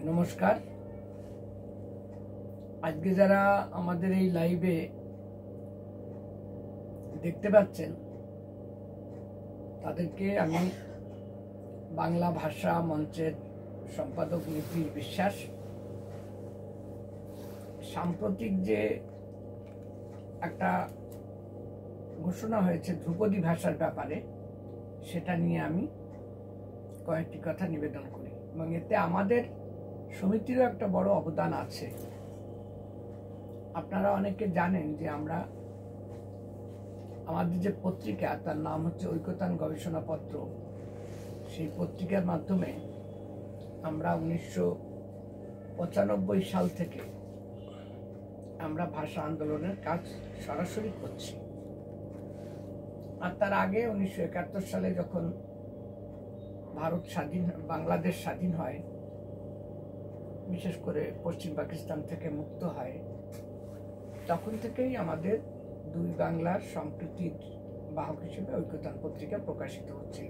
নমস্কার। আজকে যারা আমাদের এই লাইভে দেখতে পাচ্ছেন তাদেরকে আমি বাংলা ভাষা মঞ্চের সম্পাদক নিতিশ বিশ্বাস। সাম্প্রতিক যে একটা ঘোষণা হয়েছে ধ্রুপদী ভাষার ব্যাপারে, সেটা নিয়ে আমি কয়েকটি কথা নিবেদন করি এবং এতে আমাদের সমিতিরও একটা বড় অবদান আছে। আপনারা অনেকে জানেন যে আমরা আমাদের যে পত্রিকা, তার নাম হচ্ছে ঐকতান গবেষণাপত্র, সেই পত্রিকার মাধ্যমে আমরা 1995 সাল থেকে আমরা ভাষা আন্দোলনের কাজ সরাসরি করছি। আর তার আগে 1971 সালে যখন বাংলাদেশ স্বাধীন হয়, বিশেষ করে পশ্চিম পাকিস্তান থেকে মুক্ত হয়, তখন থেকেই আমাদের দুই বাংলার সম্প্রীতির বাহক হিসেবে ঐকতান পত্রিকা প্রকাশিত হচ্ছিল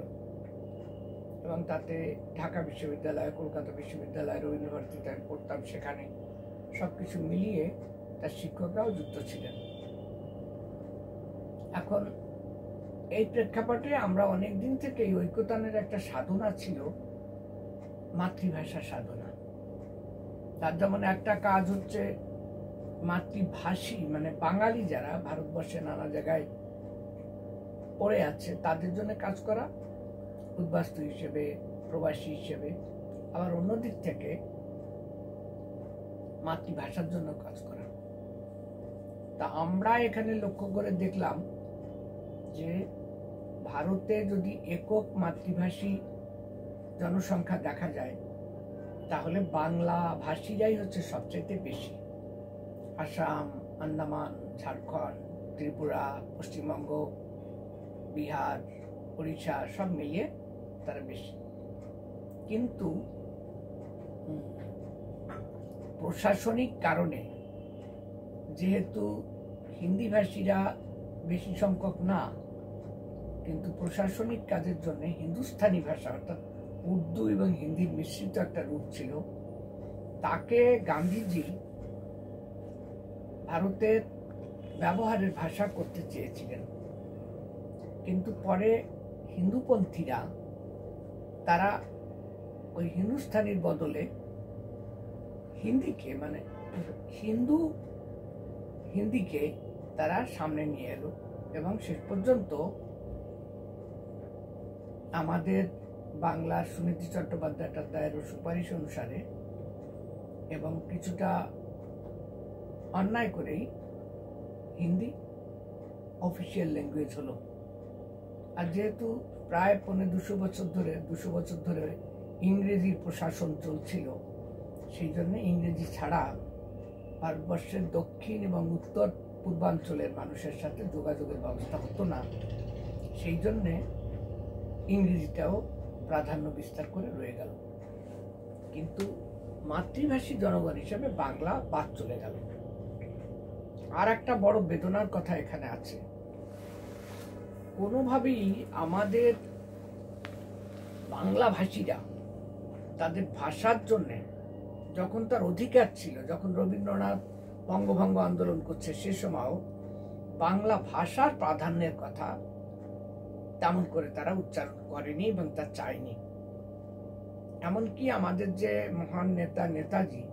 এবং তাতে ঢাকা বিশ্ববিদ্যালয়, কলকাতা বিশ্ববিদ্যালয়, রবীন্দ্র ভারতীতে পড়তাম, সেখানে সবকিছু মিলিয়ে তার শিক্ষকরাও যুক্ত ছিলেন। এখন এই প্রেক্ষাপটে আমরা অনেক দিন থেকে ঐকতানের একটা সাধনা ছিল মাতৃভাষা সাধনা। তার যেমন একটা কাজ হচ্ছে মাতৃভাষী মানে বাঙালি যারা ভারতবর্ষে নানা জায়গায় পড়ে আছে তাদের জন্য কাজ করা, উদ্বাস্তু হিসেবে, প্রবাসী হিসেবে, আবার অন্যদিক থেকে মাতৃভাষার জন্য কাজ করা। তা আমরা এখানে লক্ষ্য করে দেখলাম যে ভারতে যদি একক মাতৃভাষী জনসংখ্যা দেখা যায়, তাহলে বাংলা ভাষীরাই হচ্ছে সবচাইতে বেশি। আসাম, আন্দামান, ঝাড়খণ্ড, ত্রিপুরা, পশ্চিমবঙ্গ, বিহার, উড়িষ্যা সব মিলিয়ে তারা বেশি। কিন্তু প্রশাসনিক কারণে যেহেতু হিন্দি ভাষীরা বেশি সংখ্যক না, কিন্তু প্রশাসনিক কাজের জন্য হিন্দুস্তানি ভাষা অর্থাৎ উর্দু এবং হিন্দির মিশ্রিত একটা রূপ ছিল, তাকে গান্ধীজি ভারতের ব্যবহারের ভাষা করতে চেয়েছিলেন। কিন্তু পরে হিন্দুপন্থীরা তারা ওই হিন্দুস্তানির বদলে হিন্দিকে মানে হিন্দিকে তারা সামনে নিয়ে এলো এবং শেষ পর্যন্ত আমাদের বাংলার সুনীতি চট্টোপাধ্যায়ের দায়ের সুপারিশ অনুসারে এবং কিছুটা অন্যায় করেই হিন্দি অফিসিয়াল ল্যাঙ্গুয়েজ হলো। আর যেহেতু প্রায় 200 বছর ধরে ইংরেজির প্রশাসন চলছিল, সেই জন্য ইংরেজি ছাড়া ভারতবর্ষের দক্ষিণ এবং উত্তর পূর্বাঞ্চলের মানুষের সাথে যোগাযোগের ব্যবস্থা হতো না। সেই জন্যে ইংরেজিটাও প্রাধান্য বিস্তার করে রয়ে গেল, কিন্তু মাতৃভাষী জনগণ হিসেবে বাংলা বাদ চলে গেল। আর একটা বড় বেদনার কথা এখানে আছে, কোনোভাবেই আমাদের বাংলা ভাষীরা তাদের ভাষার জন্য যখন তার অধিকার ছিল, যখন রবীন্দ্রনাথ বঙ্গভঙ্গ আন্দোলন করছে, সে সময়ও বাংলা ভাষার প্রাধান্যের কথা তেমন করে তারা উচ্চারণ করেনি এবং তা চায়নি। এমনকি আমাদের যে মহান নেতা নেতাজি,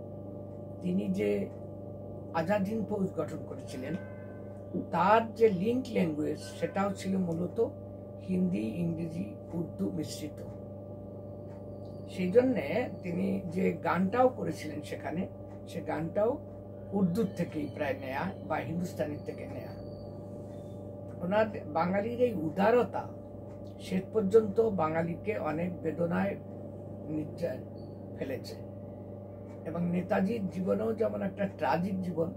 তিনি যে আজাদ হিন্দ ফৌজ গঠন করেছিলেন, তার যে লিঙ্ক ল্যাঙ্গুয়েজ সেটাও ছিল মূলত হিন্দি, ইংরেজি, উর্দু মিশ্রিত। সেই জন্যে তিনি যে গানটাও করেছিলেন সেখানে, সে গানটাও উর্দুর থেকেই প্রায় নেয়া বা হিন্দুস্তানির থেকে নেয়া। ওনার বাঙালির এই উদারতা শেষ পর্যন্ত বাঙালিকে অনেক বেদনায় নির্যাতন ফেলেছে এবং নেতাজির জীবনেও যেমন একটা ট্রাজিক জীবন,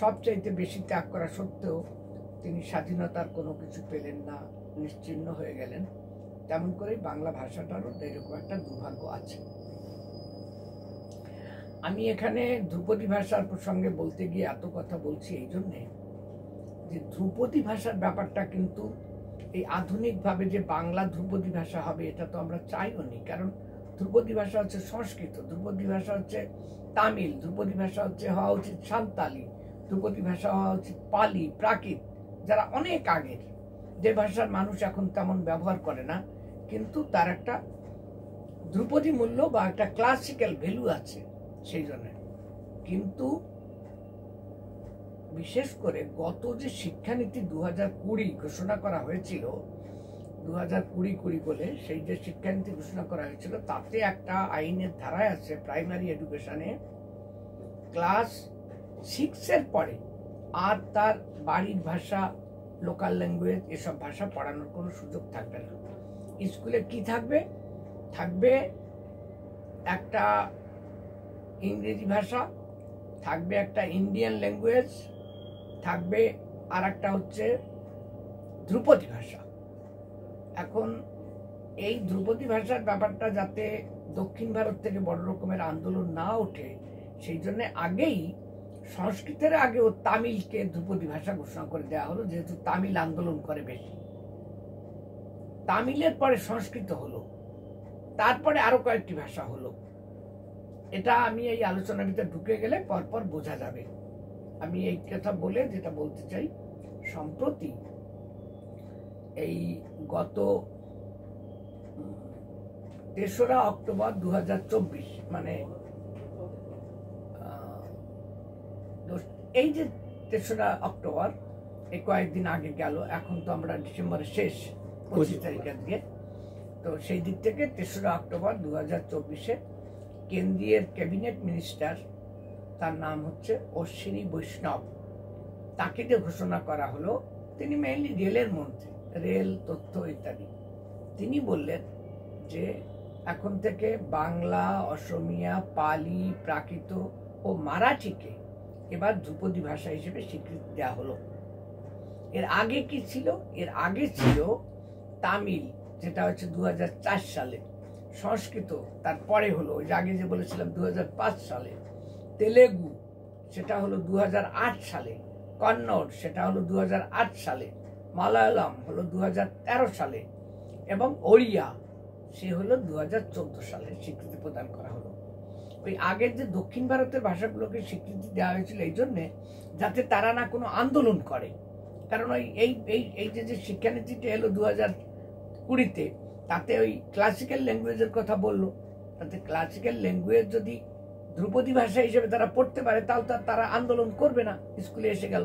সবচাইতে বেশি ত্যাগ করা সত্ত্বেও তিনি স্বাধীনতার কোনো কিছু পেলেন না, নিশ্চিহ্ন হয়ে গেলেন, তেমন করে বাংলা ভাষাটারও এরকম একটা দুর্ভাগ্য আছে। আমি এখানে ধ্রুপদী ভাষার প্রসঙ্গে বলতে গিয়ে এত কথা বলছি এই জন্যে যে ধ্রুপদী ভাষার ব্যাপারটা কিন্তু এই আধুনিকভাবে যে বাংলা ধ্রুপদী ভাষা হবে এটা তো আমরা চাইও নি, কারণ ধ্রুপদী ভাষা হচ্ছে সংস্কৃত, ধ্রুপদী ভাষা হচ্ছে তামিল, ধ্রুপদী ভাষা হচ্ছে হওয়া উচিত সান্তালি, ধ্রুপদী ভাষা হওয়া উচিত পালি, প্রাকৃত, যারা অনেক আগের, যে ভাষার মানুষ এখন তেমন ব্যবহার করে না, কিন্তু তার একটা ধ্রুপদী মূল্য বা একটা ক্লাসিক্যাল ভ্যালু আছে সেই জন্য। কিন্তু বিশেষ করে গত যে শিক্ষানীতি 2020 ঘোষণা করা হয়েছিল, 2020 বলে সেই যে শিক্ষানীতি ঘোষণা করা হয়েছিল, তাতে একটা আইনের ধারায় আছে প্রাইমারি এডুকেশনে ক্লাস 6 পরে আর তার বাড়ির ভাষা, লোকাল ল্যাঙ্গুয়েজ, এসব ভাষা পড়ানোর কোনো সুযোগ থাকবে না। স্কুলে কি থাকবে? থাকবে একটা ইংরেজি ভাষা, থাকবে একটা ইন্ডিয়ান ল্যাঙ্গুয়েজ, থাকবে আর একটা হচ্ছে ধ্রুপদী ভাষা। এখন এই ধ্রুপদী ভাষার ব্যাপারটা যাতে দক্ষিণ ভারত থেকে বড় রকমের আন্দোলন না ওঠে, সেই জন্য আগেই সংস্কৃতের আগেও তামিলকে ধ্রুপদী ভাষা ঘোষণা করে দেওয়া হলো, যেহেতু তামিল আন্দোলন করে বেশি। তামিলের পরে সংস্কৃত হলো, তারপরে আরো কয়েকটি ভাষা হলো। এটা আমি এই আলোচনার ভিতরে ঢুকে গেলে পরপর বোঝা যাবে। আমি এই কথা বলে যেটা বলতে চাই, সম্প্রতি এই গত 3রা অক্টোবর 2024, মানে এই যে 3রা অক্টোবর, এই কয়েকদিন আগে গেল, এখন তো আমরা ডিসেম্বরের শেষ 25 তারিখের দিকে, তো সেই দিক থেকে 3রা অক্টোবর 2024-এ কেন্দ্রীয় ক্যাবিনেট মিনিস্টার, তার নাম হচ্ছে অশ্বিনী বৈষ্ণব, তাকে যে ঘোষণা করা হলো, তিনি মেইনলি রেলের মন্ত্রী, রেল, তথ্য ইত্যাদি। তিনি বললেন যে এখন থেকে বাংলা, অসমিয়া, পালি, প্রাকৃত ও মারাঠিকে এবার ধ্রুপদী ভাষা হিসেবে স্বীকৃতি দেওয়া হলো। এর আগে কি ছিল? এর আগে ছিল তামিল, যেটা হচ্ছে 2004 সালে, সংস্কৃত তারপরে হলো, ওই আগে যে বলেছিলাম 2005 সালে, তেলেগু সেটা হলো 2008 সালে, কন্নড় সেটা হলো 2008 সালে, মালায়ালাম হলো 2013 সালে, এবং ওড়িয়া সে হলো 2014 সালে স্বীকৃতি প্রদান করা হলো। ওই আগের যে দক্ষিণ ভারতের ভাষাগুলোকে স্বীকৃতি দেওয়া হয়েছিল এই জন্যে যাতে তারা না কোনো আন্দোলন করে। কারণ ওই এই এই এই যে শিক্ষানীতিটা এলো 2020-তে, তাতে ওই ক্লাসিক্যাল ল্যাঙ্গুয়েজের কথা বললো, তাতে ক্লাসিক্যাল ল্যাঙ্গুয়েজ যদি ধ্রুপদী ভাষা হিসেবে তারা পড়তে পারে, তাহলে তারা আন্দোলন করবে না, স্কুলে এসে গেল।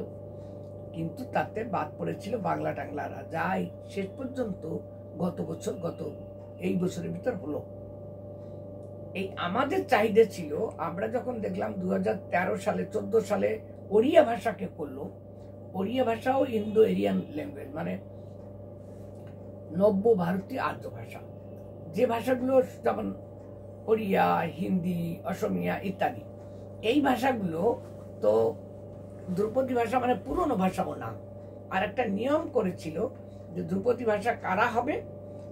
কিন্তু তাতে বাদ পড়েছিল বাংলা টাংলারা, যা শেষ পর্যন্ত গত এই বছরের ভিতর হলো। এই আমাদের চাহিদা ছিল, আমরা যখন দেখলাম 2013 সালে 14 সালে ওড়িয়া ভাষাকে করলো, ওড়িয়া ভাষাও ইন্দো এরিয়ান ল্যাঙ্গুয়েজ, মানে নব্য ভারতীয় আর্য ভাষা, যে ভাষাগুলো যেমন ওড়িয়া, হিন্দি, অসমিয়া ইত্যাদি, এই ভাষাগুলো তো ধ্রুপদী ভাষা মানে পুরনো ভাষাও না। আর একটা নিয়ম করেছিল যে ধ্রুপদী ভাষা কারা হবে।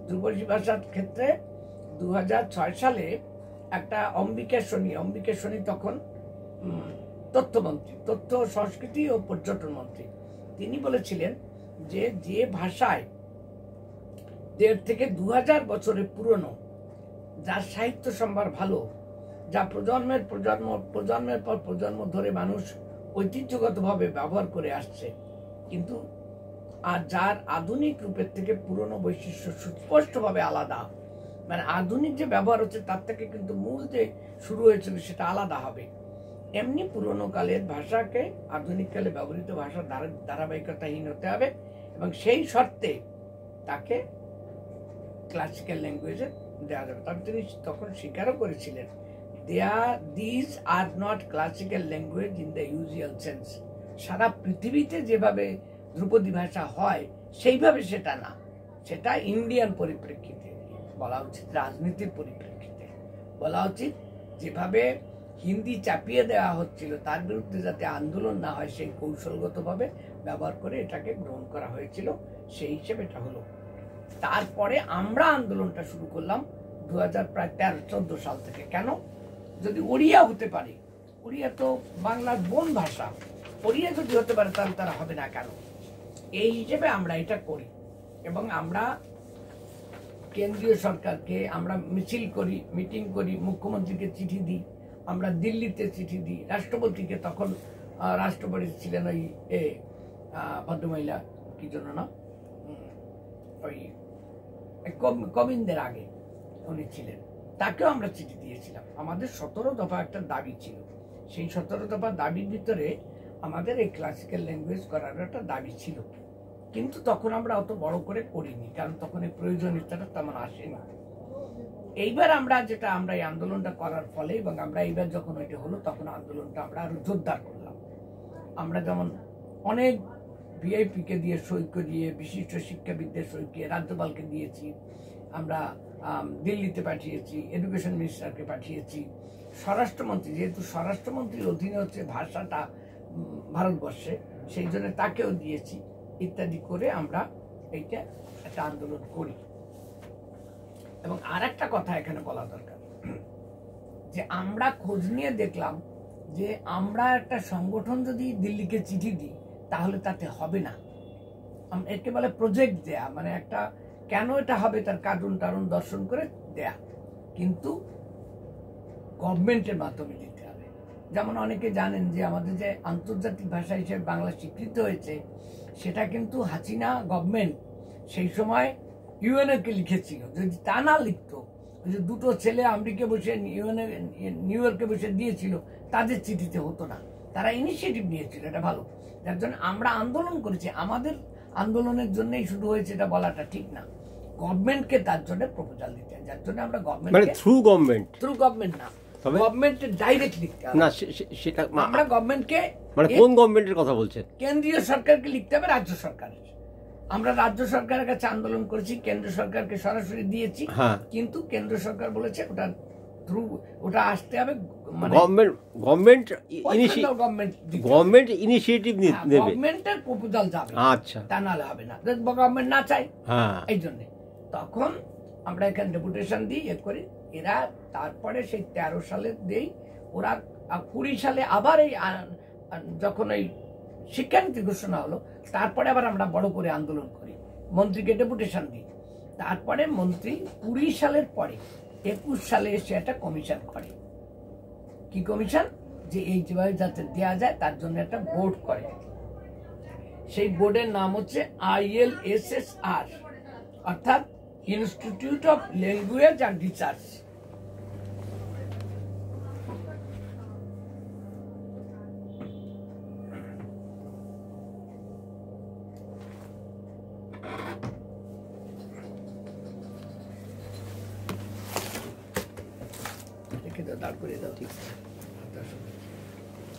ধ্রুপদী ভাষার ক্ষেত্রে 2006 সালে একটা অম্বিকেশ্বরী তখন তথ্যমন্ত্রী, তথ্য, সংস্কৃতি ও পর্যটন মন্ত্রী, তিনি বলেছিলেন যে যে ভাষায় 1.5 থেকে 2000 বছরের পুরনো, যার সাহিত্য সম্ভার ভালো, যা প্রজন্মের পর প্রজন্ম ধরে মানুষ ঐতিহ্যগতভাবে ব্যবহার করে আসছে, কিন্তু আর যার আধুনিক রূপের থেকে পুরনো বৈশিষ্ট্য সুস্পষ্টভাবে আলাদা, মানে আধুনিক যে ব্যবহার হচ্ছে তার থেকে কিন্তু মূল যে শুরু হয়েছিল সেটা আলাদা হবে। এমনি পুরনো কালের ভাষাকে আধুনিক কালে ব্যবহৃত ভাষার ধারাবাহিকতাহীন হতে হবে, এবং সেই শর্তে তাকে ক্লাসিক্যাল ল্যাঙ্গুয়েজে দেওয়া যাবে। তবে তিনি তখন স্বীকারও করেছিলেন, this are not classical language in the usual sense. সারা পৃথিবীতে যেভাবে ধ্রুপদী ভাষা হয় সেইভাবে সেটা না, সেটা ইন্ডিয়ান পরিপ্রেক্ষিতে বলা উচিত, রাজনীতির পরিপ্রেক্ষিতে বলা উচিত। যেভাবে হিন্দি চাপিয়ে দেওয়া হচ্ছিল তার বিরুদ্ধে যাতে আন্দোলন না হয়, সেই কৌশলগতভাবে ব্যবহার করে এটাকে গ্রহণ করা হয়েছিল, সেই হিসেবে এটা হলো। তারপরে আমরা আন্দোলনটা শুরু করলাম 2013-14 সাল থেকে। কেন? যদি ওড়িয়া হতে পারে, ওড়িয়া তো বাংলার বোন ভাষা, ওড়িয়া যদি হতে পারে তাহলে তারা হবে না কেন? এই হিসেবে আমরা এটা করি, এবং আমরা কেন্দ্রীয় সরকারকে আমরা মিছিল করি, মিটিং করি, মুখ্যমন্ত্রীকে চিঠি দিই, আমরা দিল্লিতে চিঠি দিই, রাষ্ট্রপতিকে, তখন রাষ্ট্রপতি ছিলেন ওই ভদ্রমহিলা, কি জন্য না, ওই কোবিন্দের আগে উনি ছিলেন, তাকেও আমরা চিঠি দিয়েছিলাম। আমাদের 17 দফা একটা দাবি ছিল। সেই 17 দফা দাবির ভিতরে আমাদের এই ক্লাসিক্যাল ল্যাঙ্গুয়েজ করার একটা দাবি ছিল, কিন্তু তখন আমরা অত বড় করে করিনি, কারণ তখন এই প্রয়োজনীয়তাটা তেমন আসেনি। এইবার আমরা যেটা, আমরা এই আন্দোলনটা করার ফলে, এবং আমরা এইবার যখন ওইটা হলো, তখন আন্দোলনটা আমরা আরো জোরদার করলাম। আমরা যেমন অনেক ভিআইপিকে দিয়ে সই করিয়ে, বিশিষ্ট শিক্ষাবিদদের সই করিয়ে রাজ্যপালকে দিয়েছি, আমরা দিল্লিতে পাঠিয়েছি, এডুকেশন মিনিস্টারকে পাঠিয়েছি, স্বরাষ্ট্রমন্ত্রী, যেহেতু স্বরাষ্ট্রমন্ত্রীর অধীনে হচ্ছে ভাষাটা ভারতবর্ষে, সেই জন্য তাকেও দিয়েছি, ইত্যাদি করে আমরা এইটা একটা আন্দোলন করি। এবং আর একটা কথা এখানে বলা দরকার, যে আমরা খোঁজ নিয়ে দেখলাম যে আমরা একটা সংগঠন যদি দিল্লিকে চিঠি দিই তাহলে তাতে হবে না। একে বলে প্রজেক্ট দেয়া, মানে একটা কেন এটা হবে তার কারণ টারণ দর্শন করে দেয়া, কিন্তু গভর্নমেন্টের মাধ্যমে দিতে হবে। যেমন অনেকে জানেন যে আমাদের যে আন্তর্জাতিক ভাষা হিসেবে বাংলা স্বীকৃত হয়েছে, সেটা কিন্তু হাসিনা গভর্নমেন্ট সেই সময় ইউএনএকে লিখেছিল। যদি তা না লিখতো, যে দুটো ছেলে আমেরিকা বসে নিউ ইয়র্কে বসে দিয়েছিল, তাদের চিঠিতে হতো না। তারা ইনিশিয়েটিভ নিয়েছিল, এটা ভালো। যার জন্য আমরা আন্দোলন করেছি, আমাদের আন্দোলনের জন্যই শুরু হয়েছে এটা বলাটা ঠিক না। গভর্নমেন্টকে তার জন্য প্রপোজাল দিতে হয়, যার জন্য আমরা গভর্নমেন্ট, থ্রু গভর্নমেন্ট না, গভর্নমেন্টে ডাইরেক্ট লিখতে হবে না। সেটা আমরা গভর্নমেন্টকে, মানে কোন গভর্নমেন্টের কথা বলছেন? কেন্দ্রীয় সরকারকে লিখতে হবে, রাজ্য সরকারের। আমরা রাজ্য সরকারের কাছে আন্দোলন করেছি, কেন্দ্র সরকারকে সরাসরি দিয়েছি, কিন্তু কেন্দ্র সরকার বলেছে ওটা থ্রু, ওটা আসতে হবে মানে গভর্নমেন্ট ইনিশিয়েটিভ নেবে, গভর্নমেন্টের প্রপোজাল যাবে, আচ্ছা, তা নাহলে হবে না, গভর্নমেন্ট না চাই। এই জন্য তখন আমরা এখানে ডেপুটেশন দিই, এ করি, এরা তারপরে সেই 13 সালে দেই, ওরা 20 সালে আবার এই যখন এই শিক্ষানীতি ঘোষণা হলো, তারপরে আবার আমরা বড় করে আন্দোলন করি, মন্ত্রীকে ডেপুটেশন দিই। তারপরে মন্ত্রী 20 সালের পরে 21 সালে এসে একটা কমিশন করে। কি কমিশন? যে এই যেভাবে যাতে দেওয়া যায় তার জন্য একটা বোর্ড করে। সেই বোর্ডের নাম হচ্ছে ILSSR, অর্থাৎ institute of language and research.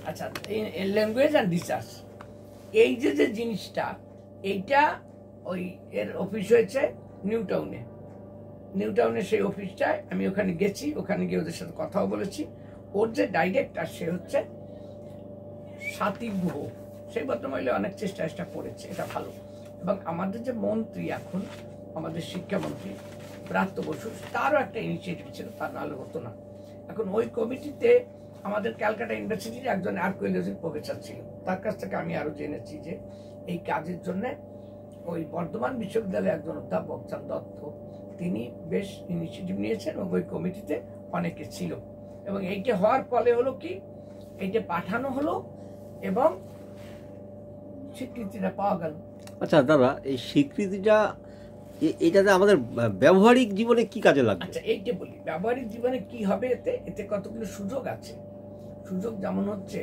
আচ্ছা, ল্যাঙ্গুয়েজ অ্যান্ড রিসার্চ, এই যে জিনিসটা, এইটা ওই এর অফিস হয়েছে নিউ টাউনে। সেই অফিসটায় আমি ওখানে গেছি, ওখানে গিয়ে ওদের সাথে কথাও বলেছি। ওর যে ডাইরেক্টর, সে হচ্ছে স্বাতী গুহ। সেই ভদ্রমহিলা অনেক চেষ্টা করেছে, এটা ভালো। এবং আমাদের যে মন্ত্রী এখন, আমাদের শিক্ষামন্ত্রী ব্রাত্য বসু, তারও একটা ইনিশিয়েটিভ ছিল, তার নাহলে হতো না। এখন ওই কমিটিতে আমাদের ক্যালকাটা ইউনিভার্সিটির একজন আর্কিওলজির প্রফেসর ছিল, তার কাছ থেকে আমি আরো জেনেছি যে এই কাজের জন্য ওই বর্ধমান বিশ্ববিদ্যালয়ের একজন অধ্যাপক চান দত্ত, তিনি বেশ ইনিশিয়েটিভ নিয়েছেন, এবং ওই কমিটিতে অনেকে ছিল। এবং এইটা হওয়ার ফলে হলো কি, এইটা পাঠানো হলো এবং স্বীকৃতিটা পাওয়া গেল। আচ্ছা দাদা, এই স্বীকৃতিটা এটাতে আমাদের ব্যবহারিক জীবনে কি কাজে লাগবে? আচ্ছা, এইটা বলি, ব্যবহারিক জীবনে কি হবে, এতে কতগুলো সুযোগ আছে। সুযোগ যেমন হচ্ছে,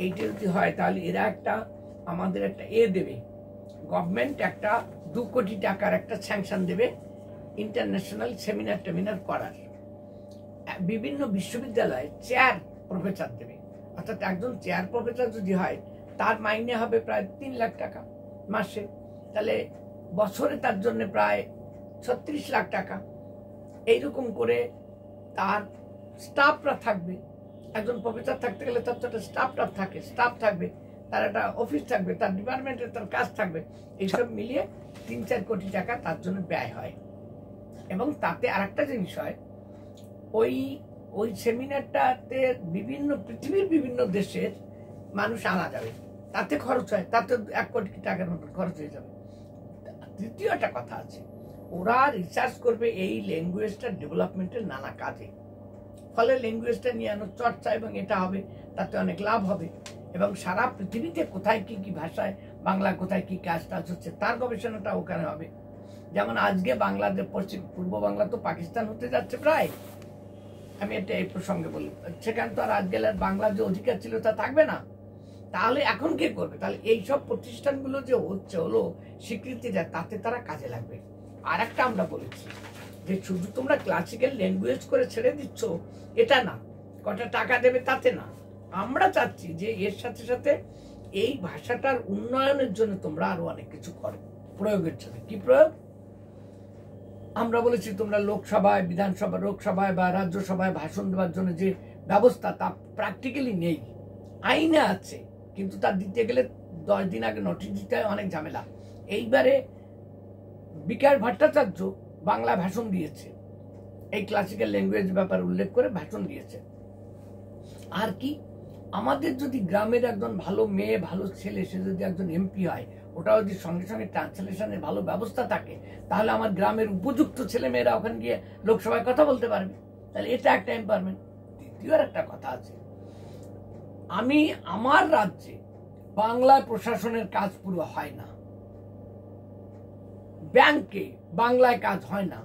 এইটা যদি হয় তাহলে এরা আমাদের একটা দেবে, গভর্নমেন্ট একটা 2 কোটি টাকার একটা স্যাংশন দেবে ইন্টারন্যাশনাল সেমিনার করার। বিভিন্ন বিশ্ববিদ্যালয়ে চেয়ার প্রফেসর দেবে, অর্থাৎ একজন চেয়ার প্রফেসর যদি হয়, তার মাইনে হবে প্রায় 3 লাখ টাকা মাসে, তাহলে বছরে তার জন্য প্রায় 36 লাখ টাকা। এইরকম করে তার স্টাফরা থাকবে। একজন প্রফেসর থাকতে গেলে তার তো একটা স্টাফ থাকবে, তার একটা অফিস থাকবে, তার ডিপার্টমেন্টের তার কাজ থাকবে। এইসব মিলিয়ে 3-4 কোটি টাকা তার জন্য ব্যয় হয়। এবং তাতে আরেকটা জিনিস হয়, ওই সেমিনারটাতে পৃথিবীর বিভিন্ন দেশের মানুষ আনা যাবে, তাতে খরচ হয়, তাতে 1 কোটি টাকার মতো খরচ হয়ে যাবে। তৃতীয় একটা কথা আছে, ওরা রিসার্চ করবে এই ল্যাঙ্গুয়েজটার ডেভেলপমেন্টের নানা কাজে, ফলে ল্যাঙ্গুয়েজটা নিয়ে চর্চা এবং এটা হবে, তাতে অনেক লাভ হবে। এবং সারা পৃথিবীতে কোথায় কি কি ভাষায় বাংলা কোথায় কি কাজ টাজ হচ্ছে তার গবেষণাটা ওখানে হবে। যেমন আজকে বাংলাদেশ পূর্ব বাংলা তো পাকিস্তান হতে যাচ্ছে প্রায়, আমি এটা এই প্রসঙ্গে বলি, সেখানে তো আর আজকাল আর বাংলার যে অধিকার ছিল তা থাকবে না। তাহলে এখন কে করবে? তাহলে এইসব প্রতিষ্ঠানগুলো যে হলো স্বীকৃতি দেয়, তাতে তারা কাজে লাগবে। আর একটা আমরা বলেছি যে শুধু তোমরা ক্লাসিক্যাল ল্যাঙ্গুয়েজ করে ছেড়ে দিচ্ছ এটা না, কটা টাকা দেবে তাতে না, আমরা চাচ্ছি যে এর সাথে সাথে এই ভাষাটার উন্নয়নের জন্য তোমরা আরো অনেক কিছু করো প্রয়োগের জন্য। কি প্রয়োগ? আমরা বলেছি তোমরা লোকসভায়, বিধানসভা, লোকসভায় বা রাজ্যসভায় ভাষণ দেওয়ার জন্য যে ব্যবস্থা তা প্র্যাকটিক্যালি নেই, আইনে আছে, কিন্তু তা দিতে গেলে 10 দিন আগে নোটিশ দিতে হয়, অনেক ঝামেলা। এইবারে বিকাশ ভট্টাচার্য বাংলায় ভাষণ দিয়েছে, এই ক্লাসিক্যাল ল্যাঙ্গুয়েজ ব্যাপারে উল্লেখ করে ভাষণ দিয়েছে। আর কি, আমাদের যদি গ্রামের একজন ভালো মেয়ে, ভালো ছেলে, সে যদি একজন এমপি হয়, ওটা যদি সঙ্গে সঙ্গে ট্রান্সলেশনের ভালো ব্যবস্থা থাকে, তাহলে আমার গ্রামের উপযুক্ত ছেলে মেয়েরা ওখানে গিয়ে লোকসভায় কথা বলতে পারবে। তাহলে এটা একটা এম্পাওয়ারমেন্ট। দ্বিতীয় একটা কথা আছে, আমি আমার রাজ্যে বাংলায় প্রশাসনের কাজ পুরো হয় না, ব্যাংকে বাংলায় কাজ হয় না।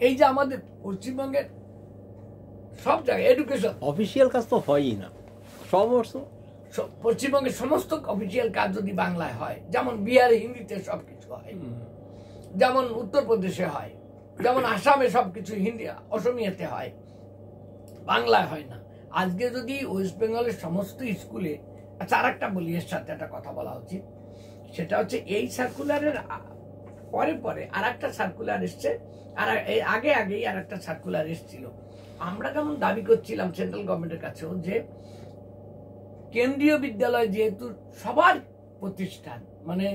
এই যে আমাদের পশ্চিমবঙ্গের সব জায়গায় এডুকেশন অফিসিয়াল কাজ তো হয়ই না, সমস্ত পশ্চিমবঙ্গের সমস্ত অফিসিয়াল কাজ যদি বাংলায় হয়, যেমন বিহারে হিন্দিতে সবকিছু হয়, যেমন উত্তরপ্রদেশে হয়, যেমন আসামে সবকিছু হিন্দি অসমিয়াতে হয়, বাংলায় হয় না। আজকে যদি ওয়েস্ট বেঙ্গলের সমস্ত স্কুলে, আচ্ছা আর একটা বলি, এর সাথে একটা কথা বলা উচিত, সেটা হচ্ছে এই সার্কুলারের পরে পরে আর একটা সার্কুলার এসছে, আর আগেই আর একটা সার্কুলার এসছিল। আমরা যেমন দাবি করছিলাম সেন্ট্রাল গভর্নমেন্টের কাছেও যে কেন্দ্রীয় বিদ্যালয় যেহেতু সবার প্রতিষ্ঠান, মানে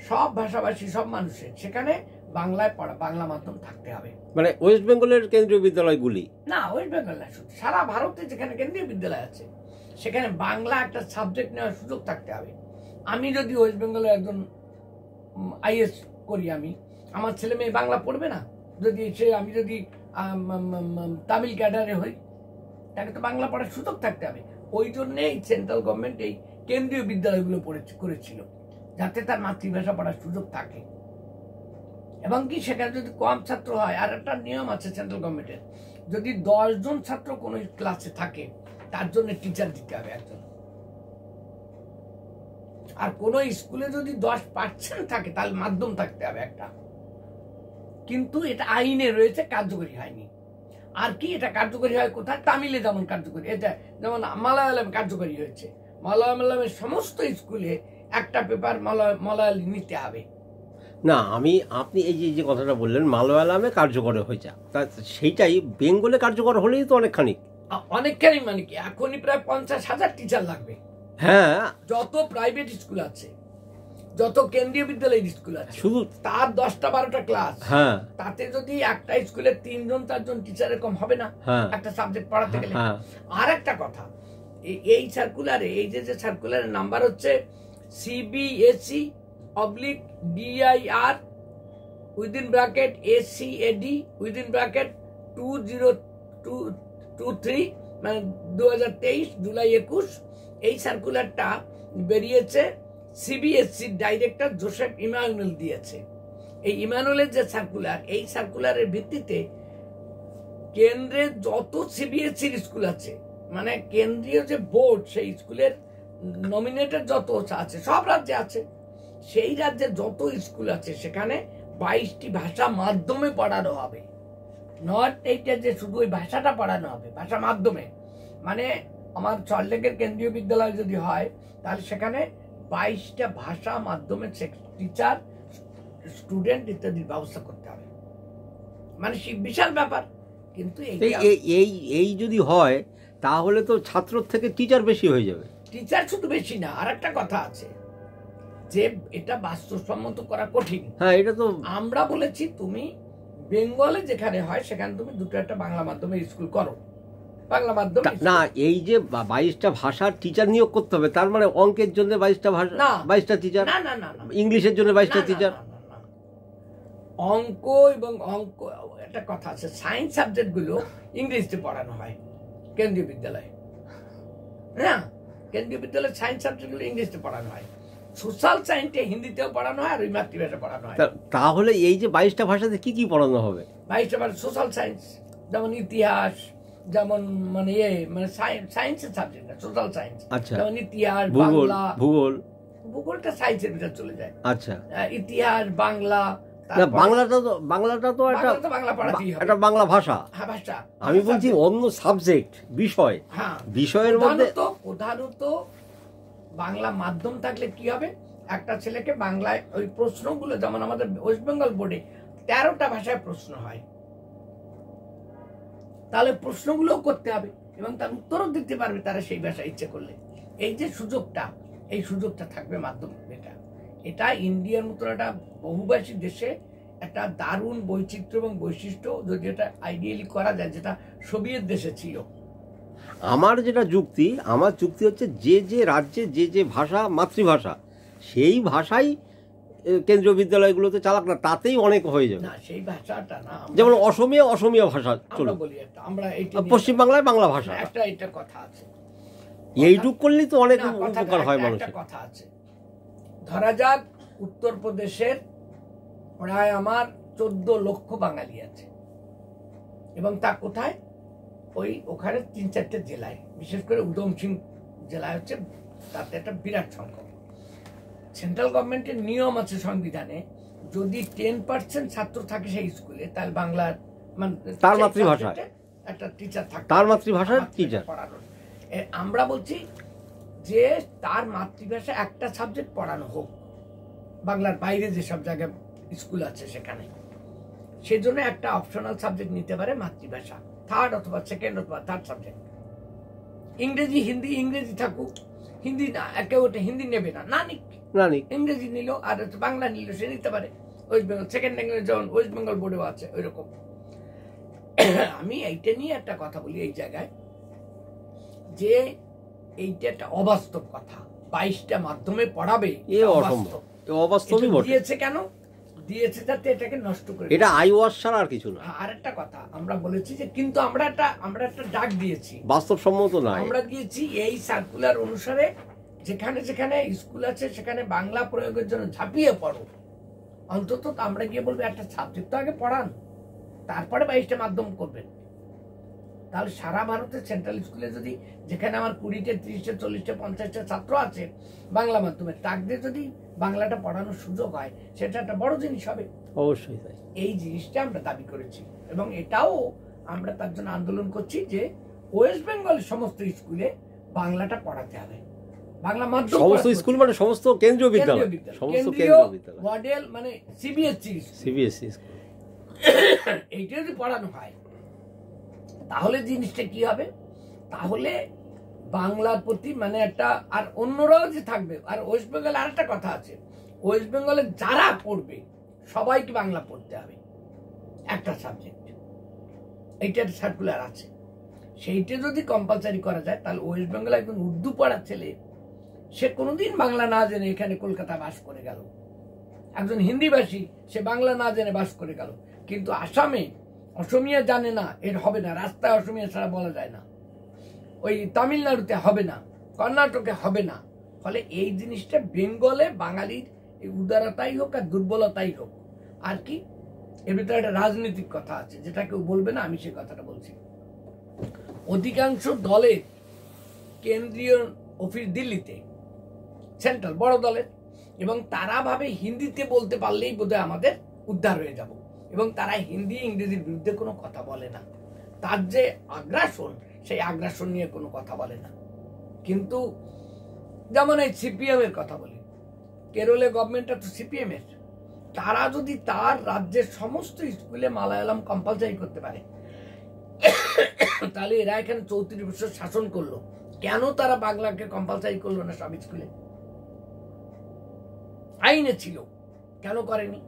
সব ভাষাভাষী সব মানুষের, সেখানে বাংলায় পড়া, বাংলা মাধ্যম থাকতে হবে। মানে ওয়েস্ট বেঙ্গলের কেন্দ্রীয় বিদ্যালয়গুলি না, ওয়েস্ট বেঙ্গল না, শুধু সারা ভারতে যেখানে কেন্দ্রীয় বিদ্যালয় আছে সেখানে বাংলা একটা সাবজেক্ট নেওয়ার সুযোগ থাকতে হবে। আমি যদি ওয়েস্ট বেঙ্গলের একজন আইএস করি, আমার ছেলে মেয়ে বাংলা পড়বে না? আমি যদি তামিল ক্যাডারে হই, তাকে তো বাংলা পড়ার সুযোগ থাকতে হবে। ওই জন্যে এই সেন্ট্রাল গভর্নমেন্ট এই কেন্দ্রীয় বিদ্যালয়গুলো করেছিল, যাতে তার মাতৃভাষা পড়ার সুযোগ থাকে। এবং কি সেখানে যদি কম ছাত্র হয়, আর একটা নিয়ম আছে সেন্ট্রাল গভর্নমেন্টের, যদি 10 জন ছাত্র কোনো ক্লাসে থাকে তার জন্য টিচার দিতে হবে একজন। আর কোনো স্কুলে যদি 10% থাকে তাহলে মাধ্যম থাকতে হবে একটা। কিন্তু এটা আইনে রয়েছে, কার্যকরী হয়নি। আর কি, এটা কার্যকরী হয় কোথায়? তামিলে যেমন কার্যকরী, এটা যেমন মালায়ালামে কার্যকরী হয়েছে। মালায়ালামের সমস্ত স্কুলে একটা পেপার মালায়ালি নিতে হবে। না, আপনি এই যে কথাটা বললেন মালায়ালামে কার্যকর হয়েছে, তা সেইটাই বেঙ্গলে কার্যকর হলেই তো অনেকখানি মানে কি, এখনই প্রায় 50,000 টিচার লাগবে। হ্যাঁ, যত প্রাইভেট স্কুল আছে, যত কেন্দ্রীয় বিদ্যালয়ের স্কুল আছে, শুধু তার 10-12টা ক্লাস, তাতে যদি একটা স্কুলে 3 জন 4 জন টিচার এরকম হবে না একটা সাবজেক্ট পড়াতে গেলে। আর একটা কথা, এই সার্কুলারে, এই যে সার্কুলারের নাম্বার হচ্ছে CBSE/DIR (ACAD) 2023, মানে 2023 জুলাই 21। এই সার্কুলারটা বেরিয়েছে সিবিএসসির ডাইরেক্টর জোসেফ ইমানুয়েল দিয়েছে। এই ইমানুয়েলের যে সার্কুলার, এই সার্কুলারের ভিত্তিতে কেন্দ্রের যত সিবিএসসির স্কুল আছে, মানে কেন্দ্রীয় যে বোর্ড, সেই স্কুলের নমিনেটেড যত আছে, সব রাজ্যে আছে, সেই রাজ্যে যত স্কুল আছে সেখানে 22টি ভাষা মাধ্যমে পড়ানো হবে। নট এইটা যে শুধু ওই ভাষাটা পড়ানো হবে, ভাষা মাধ্যমে। মানে আমার সল্টলেকের কেন্দ্রীয় বিদ্যালয় যদি হয়, তাহলে সেখানে 22টা ভাষা মাধ্যমে টিচার, স্টুডেন্ট ইত্যাদির ব্যবস্থা করতে হবে। মানে বিশাল ব্যাপার। কিন্তু এই যদি হয় তাহলে তো ছাত্র থেকে টিচার বেশি হয়ে যাবে। টিচার শুধু বেশি না, আর একটা কথা আছে যে এটা বাস্তবসম্মত করা কঠিন। হ্যাঁ, এটা তো আমরা বলেছি তুমি বেঙ্গলে যেখানে হয় সেখানে তুমি দুটো একটা বাংলা মাধ্যমের স্কুল করো, বাংলা মাধ্যম না। এই যে 22টা ভাষার টিচার নিয়োগ করতে হবে, তার মানে অঙ্কের জন্য 22টা ভাষা, 22টা টিচার, না না না, ইংলিশের জন্য 22টা টিচার, অঙ্ক এবং অঙ্ক একটা কথা আছে, সায়েন্স সাবজেক্টগুলো ইংরেজিতে পড়ানো হয় কেন্দ্রীয় বিদ্যালয়ে, না কেন্দ্রীয় বিদ্যালয়ে সায়েন্স সাবজেক্টগুলো ইংরেজিতে পড়ানো হয়, সোশ্যাল সায়েন্সে হিন্দিতেও পড়ানো হয় আর ওই মাতৃভাষা পড়ানো হয়। তাহলে এই যে 22টা ভাষাতে কি কি পড়ানো হবে? 22টা মানে সোশ্যাল সায়েন্স, যেমন ইতিহাস, যেমন মানে মানে সায়েন্সের সাবজেক্ট না, সোশ্যাল সায়েন্স, আচ্ছা, যেমন ইতিহাস, ভূগোল, বাংলা, ভূগোলটা সায়েন্সের ভিতরে চলে যায়। আচ্ছা, ইতিহাস, বাংলা, বাংলাটা তো একটা বাংলা ভাষা। হ্যাঁ, ভাষা। আমি বলছি অন্য সাবজেক্ট, বিষয়, হ্যাঁ, বিষয়ের মধ্যে প্রধানত বাংলা মাধ্যম থাকলে কি হবে, একটা ছেলেকে বাংলায় ওই প্রশ্নগুলো, যেমন আমাদের ওয়েস্ট বেঙ্গল বোর্ডে 13টা ভাষায় প্রশ্ন হয়, তাহলে প্রশ্নগুলোও করতে হবে এবং তার উত্তরও দিতে পারবে তারা সেই ভাষা ইচ্ছে করলে। এই যে সুযোগটা, এই সুযোগটা থাকবে মাধ্যম। এটা ইন্ডিয়ার মতো একটা বহুভাষী দেশে একটা দারুণ বৈচিত্র্য এবং বৈশিষ্ট্য, যদি এটা আইডিয়ালি করা যায়, যেটা সোভিয়েত দেশে ছিল। আমার যুক্তি হচ্ছে যে যে রাজ্যে যে যে ভাষা মাতৃভাষা, সেই ভাষাই কেন্দ্রীয় বিদ্যালয়গুলোতে চালাক না, তাতেই অনেক হয়ে যাবে। না, সেই ভাষাটা না, যেমন অসমিয়া ভাষা চলো, পশ্চিমবাংলায় বাংলা ভাষা, এটা কথা আছে। এইটুক করলেই তো অনেক উপকার হয় মানুষের। কথা আছে, ধরা যাক উত্তরপ্রদেশের প্রায় আমার 14 লক্ষ বাঙালি আছে, এবং তা কোথায়, ওখানে 3-4টে জেলায়, বিশেষ করে উধম সিং জেলায় হচ্ছে তাতে একটা বিরাট সংখ্যক। সেন্ট্রাল গভর্নমেন্টের নিয়ম আছে সংবিধানে, যদি 10% ছাত্র থাকে সেই স্কুলে, তাহলে বাংলার মানে তার মাতৃভাষা একটা টিচার থাকে, তার মাতৃভাষার টিচার পড়ানোর। আমরা বলছি যে তার মাতৃভাষা একটা সাবজেক্ট পড়ানো হোক, বাংলার বাইরে যেসব জায়গায় স্কুল আছে সেখানে, সেজন্য একটা অপশনাল সাবজেক্ট নিতে পারে মাতৃভাষা, থার্ড অথবা সেকেন্ড অথবা থার্ড সাবজেক্ট। ইংরেজি, হিন্দি, ইংরেজি থাকুক, হিন্দি না, একেবারে হিন্দি নেবে না, না নিক, ইংরেজি নিল আর বাংলা নিল, সে নিতে পারে। ওয়েস্ট বেঙ্গল সেকেন্ড ল্যাঙ্গুয়েজ যেমন ওয়েস্ট বেঙ্গল বোর্ডেও আছে ওই রকম। আমি এইটা নিয়ে একটা কথা বলি এই জায়গায়, যে এইটা একটা অবাস্তব কথা, 22টা মাধ্যমে পড়াবে, দিয়েছে কেন দিয়েছে, যাতে এটাকে নষ্ট করে, এটা আইওয়াস ছাড়া আর কিছু না। আর একটা কথা আমরা বলেছি যে, কিন্তু আমরা একটা ডাক দিয়েছি, বাস্তবসম্মত না, আমরা দিয়েছি এই সার্কুলার অনুসারে যেখানে যেখানে স্কুল আছে সেখানে বাংলা প্রয়োগের জন্য ঝাঁপিয়ে পড়ো। অন্তত আমরা গিয়ে বলবো একটা সাবজেক্ট তো আগে পড়ান, তারপরে 22টা মাধ্যম করবেন। তাহলে সারা ভারতের সেন্ট্রাল স্কুলে যদি, যেখানে আমার 20টে 30টে 40টে 50টা ছাত্র আছে বাংলা মাধ্যমে, তাদের যদি বাংলাটা পড়ানোর সুযোগ হয়, সেটা একটা বড় জিনিস হবে। অবশ্যই তাই, এই জিনিসটা আমরা দাবি করেছি, এবং এটাও আমরা তার জন্য আন্দোলন করছি যে ওয়েস্ট বেঙ্গল সমস্ত স্কুলে বাংলাটা পড়াতে হবে। বাংলা মাধ্যম সমস্ত স্কুল মানে সমস্ত কেন্দ্রীয় বিদ্যালয়, সমস্ত কেন্দ্রীয় বিদ্যালয়, মডেল মানে সিবিএসসি স্কুল, এইটা যদি পড়ানো হয়, তাহলে জিনিসটা কি হবে, তাহলে বাংলার প্রতি মানে একটা, আর অন্যরাও যে থাকবে। আর ওয়েস্ট বেঙ্গলে আর একটা কথা আছে, ওয়েস্ট বেঙ্গলে যারা পড়বে সবাইকে বাংলা পড়তে হবে একটা সাবজেক্ট, এইটা সার্কুলার আছে। সেইটা যদি কম্পালসারি করা যায়, তাহলে ওয়েস্ট বেঙ্গলে একজন উর্দু পড়ার ছেলে, সে কোনোদিন বাংলা না জেনে এখানে কলকাতা বাস করে গেল, একজন হিন্দিভাষী সে বাংলা না জেনে বাস করে গেল, কিন্তু আসামে অসমিয়া জানে না, এর হবে না, রাস্তায় অসমিয়া ছাড়া বলা যায় না, ওই তামিলনাড়ুতে হবে না, কর্ণাটকে হবে না। ফলে এই জিনিসটা বেঙ্গলে বাঙালির এই উদারতাই হোক আর দুর্বলতাই হোক, আর কি এর ভিতরে একটা রাজনৈতিক কথা আছে, যেটা কেউ বলবে না, আমি সে কথাটা বলছি। অধিকাংশ দলের কেন্দ্রীয় অফিস দিল্লিতে, সেন্ট্রাল বড় দলের, এবং তারা ভাবে হিন্দিতে বলতে পারলেই বোধহয় আমাদের উদ্ধার হয়ে যাব, এবং তারা হিন্দি ইংরেজির বিরুদ্ধে কোনো কথা বলে না, তার যে আগ্রাসন, সেই আগ্রাসন নিয়ে কোনো কথা বলে না। কিন্তু যেমন এই সিপিএম এর কথা বলি, কেরলে গভর্নমেন্টটা তো সিপিএম এর, তারা যদি তার রাজ্যের সমস্ত স্কুলে মালায়ালাম কম্পালসারি করতে পারে, তাহলে এরা এখানে 34 বছর শাসন করলো, কেন তারা বাংলাকে কম্পালসারি করলো না সব স্কুলে? আইনে ছিল, কেন করেনি?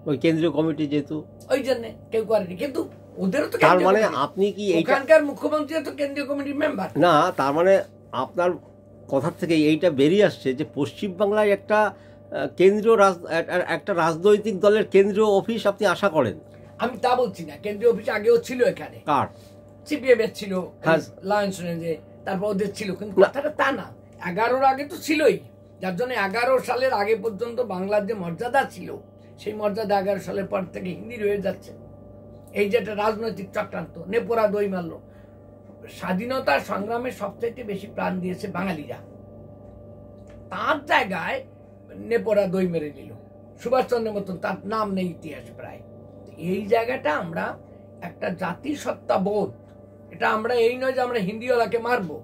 ওই কেন্দ্রীয় কমিটি যেহেতু, ওই জন্য কেউ করেনি। কিন্তু ওদেরও তো, তার মানে আপনি কি এখানকার মুখ্যমন্ত্রী তো কেন্দ্রীয় কমিটির মেম্বার না, তার মানে আপনার কথার থেকে এইটা বেরিয়ে আসছে যে পশ্চিমবাংলায় একটা কেন্দ্রীয় একটা রাজনৈতিক দলের কেন্দ্রীয় অফিস আপনি আশা করেন? আমি তা বলছি না, কেন্দ্রীয় অফিস আগেও ছিল এখানে, কার? সিপিএম এর ছিল, হ্যাঁ। লয়েন্স রেঞ্জে, তারপর ওদের ছিল, কিন্তু কথাটা তা না, 11-র আগে তো ছিলই, যার জন্য 11 সালের আগে পর্যন্ত বাংলার যে মর্যাদা ছিল সেই মর্যাদা 11 সালের পর থেকে হিন্দি রয়ে যাচ্ছে। এই যে একটা রাজনৈতিক চক্রান্ত, নেপোরা দই মারল। স্বাধীনতা সংগ্রামে সবচাইতে বেশি প্রাণ দিয়েছে বাঙালিরা, তার জায়গায় নেপোরা দই মেরে নিল। সুভাষচন্দ্রের মতন তার নাম নেই ইতিহাসে প্রায়। এই জায়গাটা আমরা একটা জাতিসত্তা বোধ, এটা আমরা এই নয় যে আমরা হিন্দিওয়ালাকে মারবো,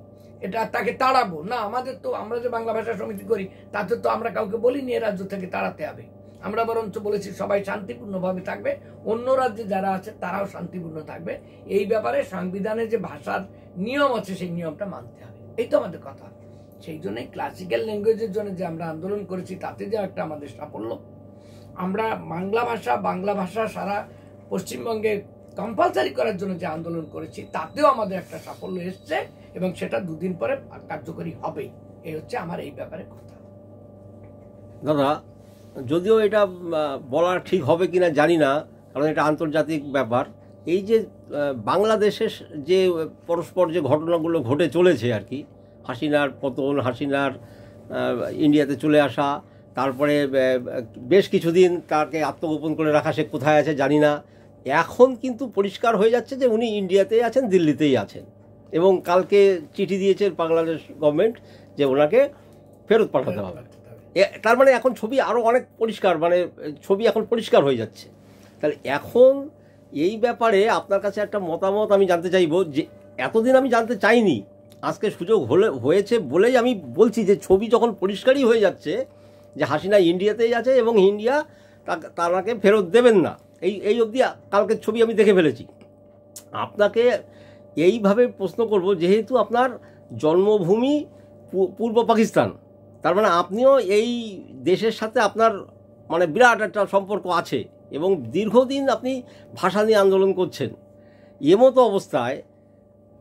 এটা তাকে তাড়াবো না। আমাদের তো, আমরা যে বাংলা ভাষা সমিতি করি তাতে তো আমরা কাউকে বলিনি এ রাজ্য থেকে তাড়াতে হবে। আমরা বরঞ্চ বলেছি সবাই শান্তিপূর্ণভাবে থাকবে, অন্য রাজ্যে যারা আছে তারাও শান্তিপূর্ণ থাকবে। এই ব্যাপারে সংবিধানে যে ভাষার নিয়ম আছে সেই নিয়মটা মানতে হবে, এই তো আমাদের কথা। সেই জন্যই ক্লাসিক্যাল ল্যাঙ্গুয়েজের জন্য যে আমরা আন্দোলন করেছি তাতে যে একটা আমাদের সাফল্য, আমরা বাংলা ভাষা সারা পশ্চিমবঙ্গে কম্পালসারি করার জন্য যে আন্দোলন করেছি তাতেও আমাদের একটা সাফল্য এসছে, এবং সেটা 2 দিন পরে কার্যকরী হবে। এই হচ্ছে আমার এই ব্যাপারে কথা। দাদা, যদিও এটা বলা ঠিক হবে কিনা জানি না, কারণ এটা আন্তর্জাতিক ব্যাপার। এই যে বাংলাদেশের যে পরস্পর যে ঘটনাগুলো ঘটে চলেছে আর কি, হাসিনার পতন, হাসিনার ইন্ডিয়াতে চলে আসা, তারপরে বেশ কিছুদিন তাকে আত্মগোপন করে রাখা, সে কোথায় আছে জানি না। এখন কিন্তু পরিষ্কার হয়ে যাচ্ছে যে উনি ইন্ডিয়াতেই আছেন, দিল্লিতেই আছেন, এবং কালকে চিঠি দিয়েছে বাংলাদেশ গভর্নমেন্ট যে ওনাকে ফেরত পাঠাতে হবে। তার মানে এখন ছবি আরও অনেক পরিষ্কার, মানে ছবি এখন পরিষ্কার হয়ে যাচ্ছে। তাহলে এখন এই ব্যাপারে আপনার কাছে একটা মতামত আমি জানতে চাইবো, যে এতদিন আমি জানতে চাইনি, আজকে সুযোগ হয়েছে বলেই আমি বলছি যে ছবি যখন পরিষ্কারই হয়ে যাচ্ছে যে হাসিনা ইন্ডিয়াতেই আছে এবং ইন্ডিয়া তাকে ফেরত দেবেন না, এই অবধি কালকের ছবি আমি দেখে ফেলেছি। আপনাকে এইভাবে প্রশ্ন করব, যেহেতু আপনার জন্মভূমি পূর্ব পাকিস্তান, তার মানে আপনিও এই দেশের সাথে আপনার মানে বিরাট একটা সম্পর্ক আছে, এবং দীর্ঘদিন আপনি ভাষা নিয়ে আন্দোলন করছেন। এমতো অবস্থায়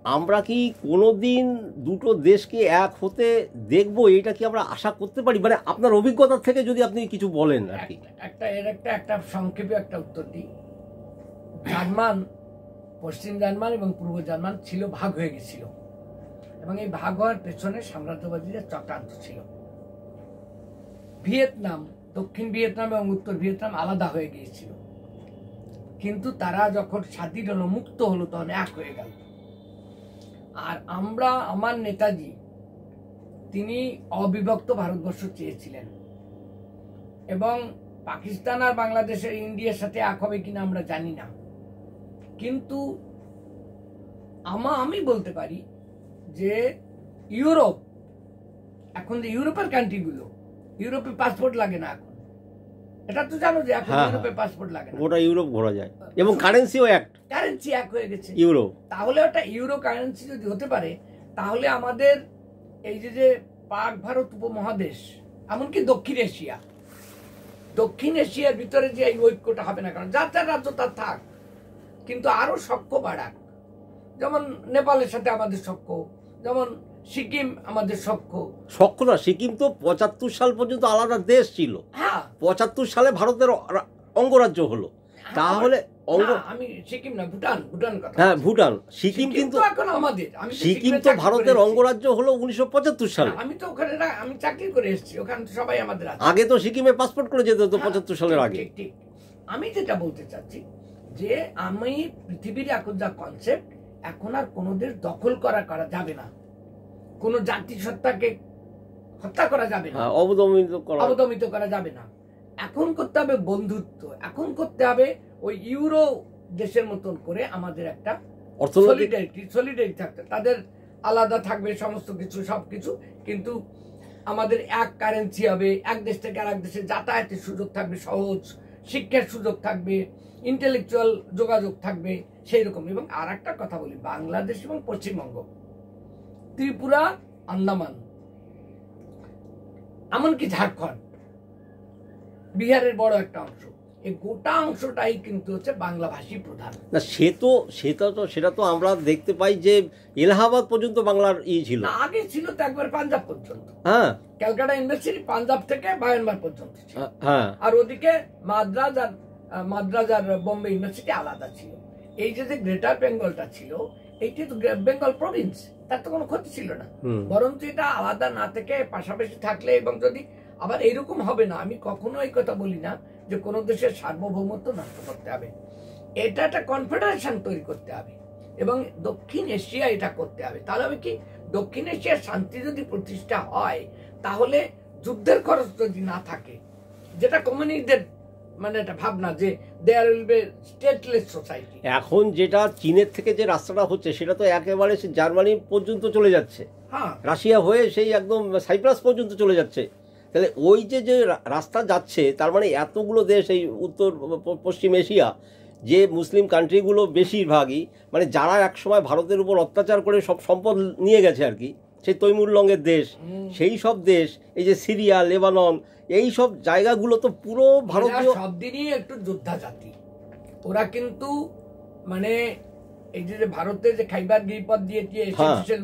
আমরা কি কোনো দিন দুটো দেশকে এক হতে দেখব, এটা কি আমরা আশা করতে পারি? মানে আপনার অভিজ্ঞতা থেকে যদি আপনি কিছু বলেন আর কি। একটা সংক্ষেপে একটা উত্তর দিই। জার্মান, পশ্চিম জার্মান এবং পূর্ব জার্মান ছিল, ভাগ হয়ে গেছিল, এবং এই ভাগ হওয়ার পেছনে সাম্রাজ্যবাদীদের চক্রান্ত ছিল। ভিয়েতনাম, দক্ষিণ ভিয়েতনাম এবং উত্তর ভিয়েতনাম আলাদা হয়ে গিয়েছিল, কিন্তু তারা যখন স্বাধীন হলো, মুক্ত হলো, তখন এক হয়ে গেল। আর আমার নেতাজি, তিনি অবিভক্ত ভারতবর্ষ চেয়েছিলেন, এবং পাকিস্তান আর বাংলাদেশের ইন্ডিয়ার সাথে এক হবে কিনা আমরা জানি না, কিন্তু আমি বলতে পারি যে ইউরোপ, এখন যে ইউরোপের কান্ট্রিগুলো, ইউরোপে পাসপোর্ট লাগে না এখন, এটা তো জানো যে এখন ইউরোপে পাসপোর্ট লাগে না, গোটা ইউরোপ ঘোরা যায়, এবং কারেন্সিও কারেন্সি এক হয়ে গেছে ইউরো। তাহলে ওটা ইউরো কারেন্সি যদি হতে পারে, তাহলে আমাদের এই যে পাক ভারত উপমহাদেশ, এমনকি দক্ষিণ এশিয়ার ভিতরে যে এই ঐক্যটা হবে না, কারণ যার যার রাজ্য তার থাক, কিন্তু আরো সখ্য বাড়াক। যেমন নেপালের সাথে আমাদের সখ্য, যেমন সিকিম আমাদের সখ্য না, সিকিম তো 75 সাল পর্যন্ত আলাদা দেশ ছিল। হ্যাঁ, 75 সালে ভারতের অঙ্গরাজ্য হলো। তাহলে আমি সিকিম না, ভুটান কথা। হ্যাঁ, ভুটান। সিকিম কিন্তু এখন আমাদের, সিকিম তো ভারতের অঙ্গরাজ্য হলো 1975 সালে। আমি তো ওখানে আমি চাকরি করে এসেছি, ওখানে সবাই আমাদের আছে। আগে তো সিকিমে পাসপোর্ট করে যেত তো 75 সালের আগে। ঠিক। আমি যেটা বলতে চাচ্ছি যে আমি পৃথিবীর এখন যা কনসেপ্ট, এখন আর কোনো দেশ দখল করা যাবে না, কোনো জাতিসত্তাকে হত্যা করা যাবে না, অবদমিত করা যাবে না। এখন করতে হবে বন্ধুত্ব, এখন করতে হবে ওই ইউরো দেশের মতন করে আমাদের একটা সলিডারিটি থাকতে, তাদের আলাদা থাকবে সমস্ত কিছু, সবকিছু, কিন্তু আমাদের এক কারেন্সি হবে, এক দেশ থেকে আরেক দেশে যাতায়াতের সুযোগ থাকবে, সহজ শিক্ষার সুযোগ থাকবে, ইন্টেলেকচুয়াল যোগাযোগ থাকবে, সেই রকম। এবং আর একটা কথা বলি, বাংলাদেশ এবং পশ্চিমবঙ্গ, ত্রিপুরা, আন্দামান, এমনকি ঝাড়খণ্ড, বিহারের বড় একটা অংশ, এই গোটা অংশটাই কিন্তু হচ্ছে বাংলাভাষী প্রধান। না সেটা তো আমরা দেখতে পাই যে এলাহাবাদ পর্যন্ত বাংলার ছিল, আগে ছিল তো একবার পাঞ্জাব পর্যন্ত। হ্যাঁ, ক্যালকাটা ইউনিভার্সিটি পাঞ্জাব থেকে বায়ানবার পর্যন্ত ছিল। হ্যাঁ, আর ওদিকে মাদ্রাজ আর বোম্বে ইউনিভার্সিটি আলাদা ছিল। এই যে গ্রেটার বেঙ্গলটা ছিল, এইটি তো বেঙ্গল প্রভিন্স, তার তো কোনো ক্ষতি ছিল না। বরঞ্চ এটা আলাদা না থেকে পাশাপাশি থাকলে, এবং যদি আবার এইরকম হবে না, আমি কখনো এই কথা বলি না যে কোনো দেশের সার্বভৌমত্ব নষ্ট করতে হবে, এটা একটা কনফেডারেশন তৈরি করতে হবে এবং দক্ষিণ এশিয়া এটা করতে হবে। তাহলে হবে কি, দক্ষিণ এশিয়ার শান্তি যদি প্রতিষ্ঠা হয়, তাহলে যুদ্ধের খরচ যদি না থাকে, যেটা কমিউনিস্টদের মানে একটা ভাবনা যে there will be stateless society. এখন যেটা চীনের থেকে যে রাস্তাটা হচ্ছে সেটা তো একেবারে জার্মানি পর্যন্ত চলে যাচ্ছে, হ্যাঁ, রাশিয়া হয়ে সেই একদম সাইপ্রাস পর্যন্ত চলে যাচ্ছে। তাহলে ওই যে রাস্তা যাচ্ছে, তার মানে এতগুলো দেশ, এই উত্তর পশ্চিম এশিয়া যে মুসলিম কান্ট্রিগুলো বেশিরভাগই, মানে যারা একসময় ভারতের উপর অত্যাচার করে সব সম্পদ নিয়ে গেছে আর কি, সেই তৈমুরলঙ্গের দেশ, সেই সব দেশ, এই যে সিরিয়া, লেবানন, এই সব জায়গাগুলো তো পুরো ভারতীয়। সব দিনই একটু যোদ্ধা জাতি ওরা, কিন্তু মানে এই যে ভারতে যে খাইবার গিরিপথ দিয়ে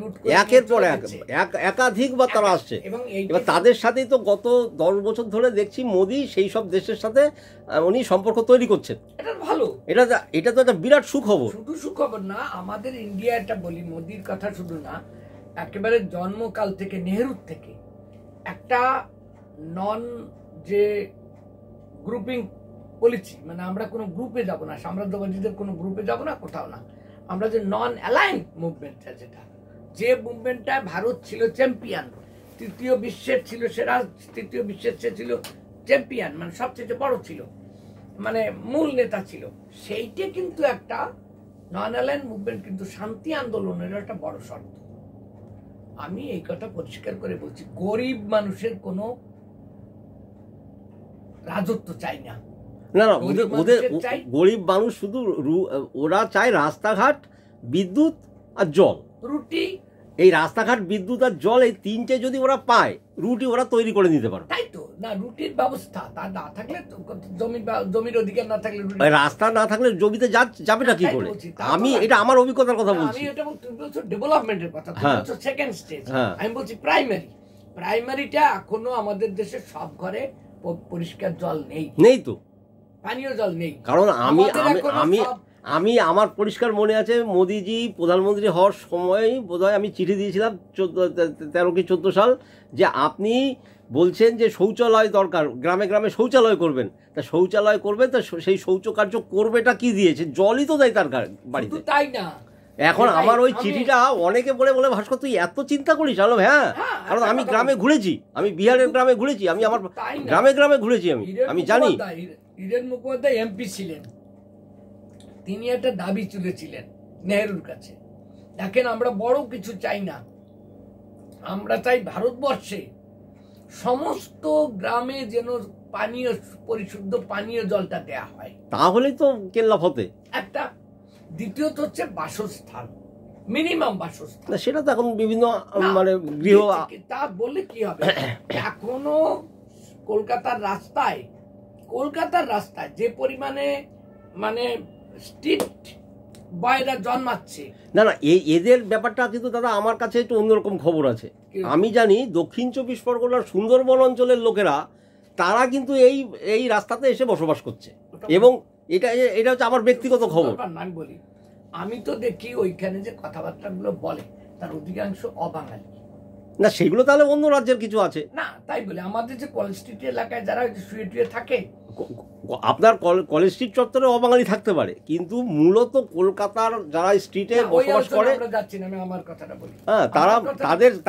লুট করে একের পর একাধিকবার তারা আসছে, এবার তাদের সাথেই তো গত 10 বছর ধরে দেখছি মোদি সেই সব দেশের সাথে উনি সম্পর্ক তৈরি করছেন। এটা ভালো, এটা তো একটা বিরাট সুখবর। শুধু সুখবর না, আমাদের ইন্ডিয়া, এটা বলি মোদির কথা শুধু না, একেবারে জন্মকাল থেকে নেহরুর থেকে একটা নন যে গ্রুপিং পলিসি, মানে আমরা কোনো গ্রুপে যাব না, সাম্রাজ্যবাদীদের কোনো গ্রুপে যাব না, কোথাও না, আমরা যে নন অ্যালাইন্ড মুভমেন্টটা, যেটা যে মুভমেন্টটা ভারত ছিল চ্যাম্পিয়ন, তৃতীয় বিশ্বের ছিল সেরা, তৃতীয় বিশ্বের সে ছিল চ্যাম্পিয়ন, মানে সবচেয়ে বড় ছিল, মানে মূল নেতা ছিল, সেইটা কিন্তু একটা নন অ্যালাইন্ড মুভমেন্ট, কিন্তু শান্তি আন্দোলনের একটা বড় শর্ত। আমি এই কথা পরিষ্কার করে বলছি, গরিব মানুষের কোনো রাজত্ব চাই না। না না, ওদের গরিব মানুষ শুধু ওরা চায় রাস্তাঘাট, বিদ্যুৎ আর জল, রুটি। এই রাস্তাঘাট, বিদ্যুৎ আর জল, এই তিনটে যদি ওরা পায়, রুটি ওরা তৈরি করে নিতে পারে। তাই তো না, রুটির ব্যবস্থা তা না থাকলে, জমির অধিকার না থাকলে, রাস্তা না থাকলে জমিতে যাবেটা কি করে? আমি এটা আমার অভিজ্ঞতার কথা বলছি। আমি এটা তুমি বলছো ডেভেলপমেন্টের কথা, তুমি বলছো সেকেন্ড স্টেজ, আমি বলছি প্রাইমারিটা এখনো আমাদের দেশে সব ঘরে পরিষ্কার জল নেই তো, পানীয় জল নেই। কারণ আমি আমার পরিষ্কার মনে আছে, মোদিজি প্রধানমন্ত্রী হওয়ার সময় বোধহয় আমি চিঠি দিয়েছিলাম 13 কি 14 সাল, যে আপনি বলছেন যে শৌচালয় দরকার, গ্রামে গ্রামে শৌচালয় করবেন, তা শৌচালয় করবেন, তা সেই শৌচ কার্য করবেটা কি দিয়েছে? জলই তো দেয় তার বাড়িতে। তাই না, এখন আমার ওই চিঠিটা অনেকে বলে ভাস্কর তুই এত চিন্তা করিস? আলো হ্যাঁ, কারণ আমি গ্রামে ঘুরেছি, আমি বিহারের গ্রামে ঘুরেছি, আমি আমার গ্রামে ঘুরেছি, আমি জানি। হিরেন মুখোপাধ্যায় এমপি ছিলেন, তিনি একটা দাবি তুলেছিলেন নেহরুর কাছে, দেখেন আমরা বড় কিছু চাই না, আমরা চাই ভারতবর্ষে সমস্ত গ্রামে যেন পরিশুদ্ধ পানীয় জলটা দেয়া হয়, তাহলেই তো কেল্লা ফতে একটা। দ্বিতীয়ত হচ্ছে বাসস্থান, মিনিমাম বাসস্থান, সেটা তো এখন বিভিন্ন মানে গৃহ, তা বললে কি হবে? এখনো কলকাতার রাস্তায় যে পরিমাণে মানে স্ট্রিট বয়রা জন্মাচ্ছে, না এদের ব্যাপারটা কিন্তু দাদা আমার কাছে একটু অন্যরকম খবর আছে। আমি জানি দক্ষিণ 24 পরগনার সুন্দরবন অঞ্চলের লোকেরা, তারা কিন্তু এই রাস্তাতে এসে বসবাস করছে, এবং এটা হচ্ছে আমার ব্যক্তিগত খবর। আমি বলি, আমি তো দেখি ওইখানে যে কথাবার্তাগুলো বলে তার অধিকাংশ অবাঙালি। না সেগুলো তাহলে অন্য রাজ্যের কিছু আছে না, তাই বলে আমাদের যে কলেজ স্ট্রিট এলাকায় যারা শুয়ে থাকে, আপনার কলেজ স্ট্রিট চত্বরে অবাঙালি থাকতে পারে, কিন্তু মূলত কলকাতার যারা স্ট্রিটে বসবাস করে, যাচ্ছি না, আমি আমার কথাটা বলি, হ্যাঁ,